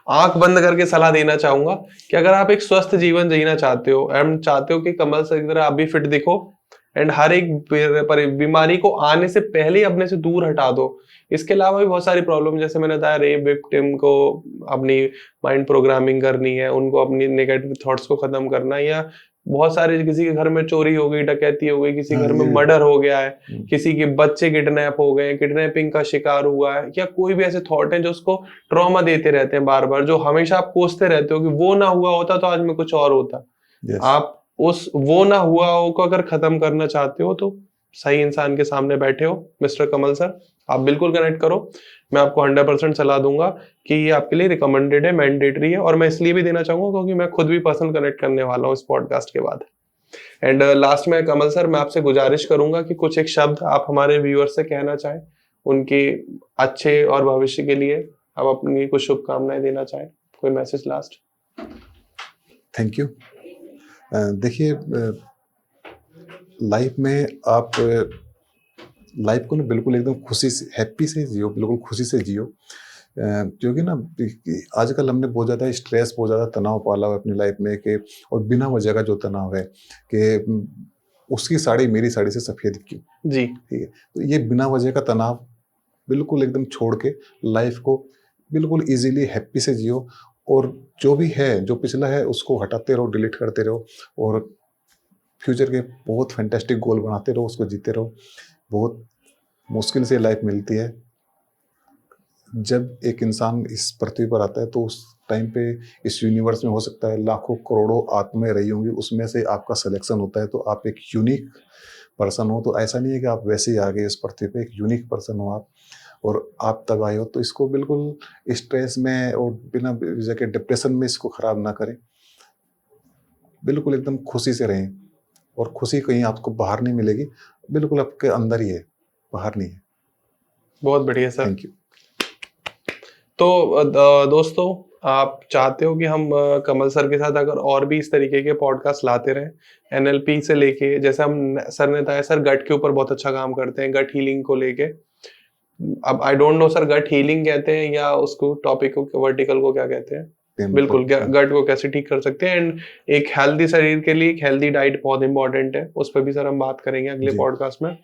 आंख बंद करके सलाह देना चाहूंगा कि अगर आप एक स्वस्थ जीवन जीना चाहते हो एंड चाहते हो कि कमल सर की तरह आप भी फिट दिखो एंड हर एक बीमारी को आने से पहले ही अपने से दूर हटा दो। इसके अलावा भी बहुत सारी प्रॉब्लम, जैसे मैंने बताया, रेप विक्टिम को अपनी माइंड प्रोग्रामिंग करनी है, उनको अपनी नेगेटिव थॉट्स को खत्म करना है, या बहुत सारे किसी के घर में चोरी हो गई, डकैती हो गई, किसी घर में मर्डर हो गया है, किसी के बच्चे किडनैप हो गए, किडनैपिंग का शिकार हुआ है, या कोई भी ऐसे थॉट है जो उसको ट्रॉमा देते रहते हैं बार बार, जो हमेशा आप कोसते रहते हो कि वो ना हुआ होता तो आज में कुछ और होता। आप उस वो ना हुआ हो को अगर खत्म करना चाहते हो तो सही इंसान के सामने बैठे हो मिस्टर कमल सर। आप बिल्कुल कनेक्ट करो, मैं आपको 100% सलाह दूंगा कि ये आपके लिए रिकमेंडेड है, मैंडेटरी है, और मैं इसलिए भी देना चाहूंगा क्योंकि मैं खुद भी पर्सनल कनेक्ट करने वाला हूँ इस पॉडकास्ट के बाद। एंड लास्ट में कमल सर, मैं आपसे गुजारिश करूंगा कि कुछ एक शब्द आप हमारे व्यूअर्स से कहना चाहें, उनके अच्छे और भविष्य के लिए आप अपनी कुछ शुभकामनाएं देना चाहें, कोई मैसेज लास्ट। Thank you. देखिए, लाइफ में आप लाइफ को ना बिल्कुल एकदम खुशी से, हैप्पी से जियो, बिल्कुल खुशी से जियो। क्योंकि ना आजकल हमने बहुत ज़्यादा स्ट्रेस, बहुत ज़्यादा तनाव पाला हुआ अपनी लाइफ में कि, और बिना वजह का जो तनाव है कि उसकी साड़ी मेरी साड़ी से सफ़ेद क्यों जी, ठीक है। तो ये बिना वजह का तनाव बिल्कुल एकदम छोड़ के लाइफ को बिल्कुल इजीली हैप्पी से जियो, और जो भी है, जो पिछला है, उसको हटाते रहो, डिलीट करते रहो, और फ्यूचर के बहुत फैंटास्टिक गोल बनाते रहो, उसको जीते रहो। बहुत मुश्किल से लाइफ मिलती है। जब एक इंसान इस पृथ्वी पर आता है तो उस टाइम पे इस यूनिवर्स में हो सकता है लाखों करोड़ों आत्माएं रही होंगी, उसमें से आपका सिलेक्शन होता है, तो आप एक यूनिक पर्सन हो। तो ऐसा नहीं है कि आप वैसे ही आ गए इस पृथ्वी पे, एक यूनिक पर्सन हो आप, और आप तब आए हो। तो इसको बिल्कुल स्ट्रेस में और बिना वजह के डिप्रेशन में इसको खराब ना करें, बिल्कुल एकदम खुशी से रहें। और खुशी कहीं आपको बाहर नहीं मिलेगी, बिल्कुल आपके अंदर ही है, बाहर नहीं है। बहुत बढ़िया सर, थैंक यू। तो दोस्तों, आप चाहते हो कि हम कमल सर के साथ अगर और भी इस तरीके के पॉडकास्ट लाते रहें, एनएलपी से लेके, जैसे हम सर ने बताया, सर गट के ऊपर बहुत अच्छा काम करते हैं, गट हीलिंग को लेके। अब I don't know sir gut healing कहते हैं या उसको टॉपिक को, वर्टिकल को क्या कहते हैं, बिल्कुल गट को कैसे ठीक कर सकते हैं। एंड एक हेल्दी शरीर के लिए एक हेल्दी डाइट बहुत इंपॉर्टेंट है, उस पर भी सर हम बात करेंगे अगले पॉडकास्ट में।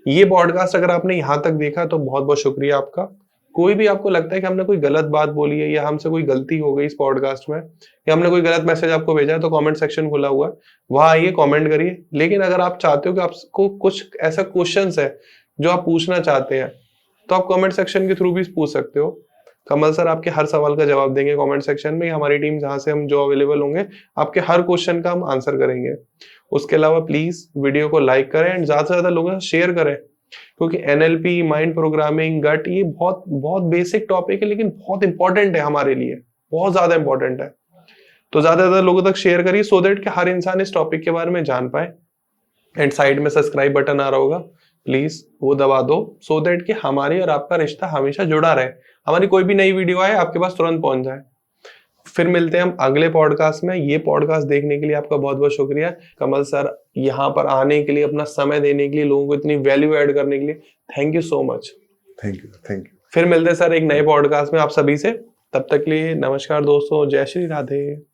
ये पॉडकास्ट अगर आपने यहाँ तक देखा तो बहुत बहुत शुक्रिया आपका। कोई भी आपको लगता है कि हमने कोई गलत बात बोली है या हमसे कोई गलती हो गई इस पॉडकास्ट में, या हमने कोई गलत मैसेज आपको भेजा है, तो कमेंट सेक्शन खुला हुआ है, वहां आइए, कमेंट करिए। लेकिन अगर आप चाहते हो कि आपको कुछ ऐसा क्वेश्चंस है जो आप पूछना चाहते हैं, तो आप कमेंट सेक्शन के थ्रू भी पूछ सकते हो। कमल सर आपके हर सवाल का जवाब देंगे कमेंट सेक्शन में। हमारी टीम जहां से हम जो अवेलेबल होंगे, आपके हर क्वेश्चन का हम आंसर करेंगे। उसके अलावा प्लीज वीडियो को लाइक करें एंड ज्यादा से ज्यादा लोगों से शेयर करें, क्योंकि एनएलपी, माइंड प्रोग्रामिंग, गट, ये बहुत बहुत बेसिक टॉपिक है, लेकिन बहुत इंपॉर्टेंट है हमारे लिए, बहुत ज्यादा इंपॉर्टेंट है। तो ज्यादा से ज्यादा लोगों तक शेयर करिए, सो दैट कि हर इंसान इस टॉपिक के बारे में जान पाए। एंड साइड में सब्सक्राइब बटन आ रहा होगा, प्लीज वो दबा दो, सो दैट कि हमारी और आपका रिश्ता हमेशा जुड़ा रहे, हमारी कोई भी नई वीडियो आए आपके पास तुरंत पहुंच जाए। फिर मिलते हैं हम अगले पॉडकास्ट में। ये पॉडकास्ट देखने के लिए आपका बहुत बहुत शुक्रिया। कमल सर यहाँ पर आने के लिए, अपना समय देने के लिए, लोगों को इतनी वैल्यू ऐड करने के लिए thank you so much. Thank you, thank you. फिर मिलते हैं सर एक नए पॉडकास्ट में आप सभी से। तब तक के लिए नमस्कार दोस्तों, जय श्री राधे।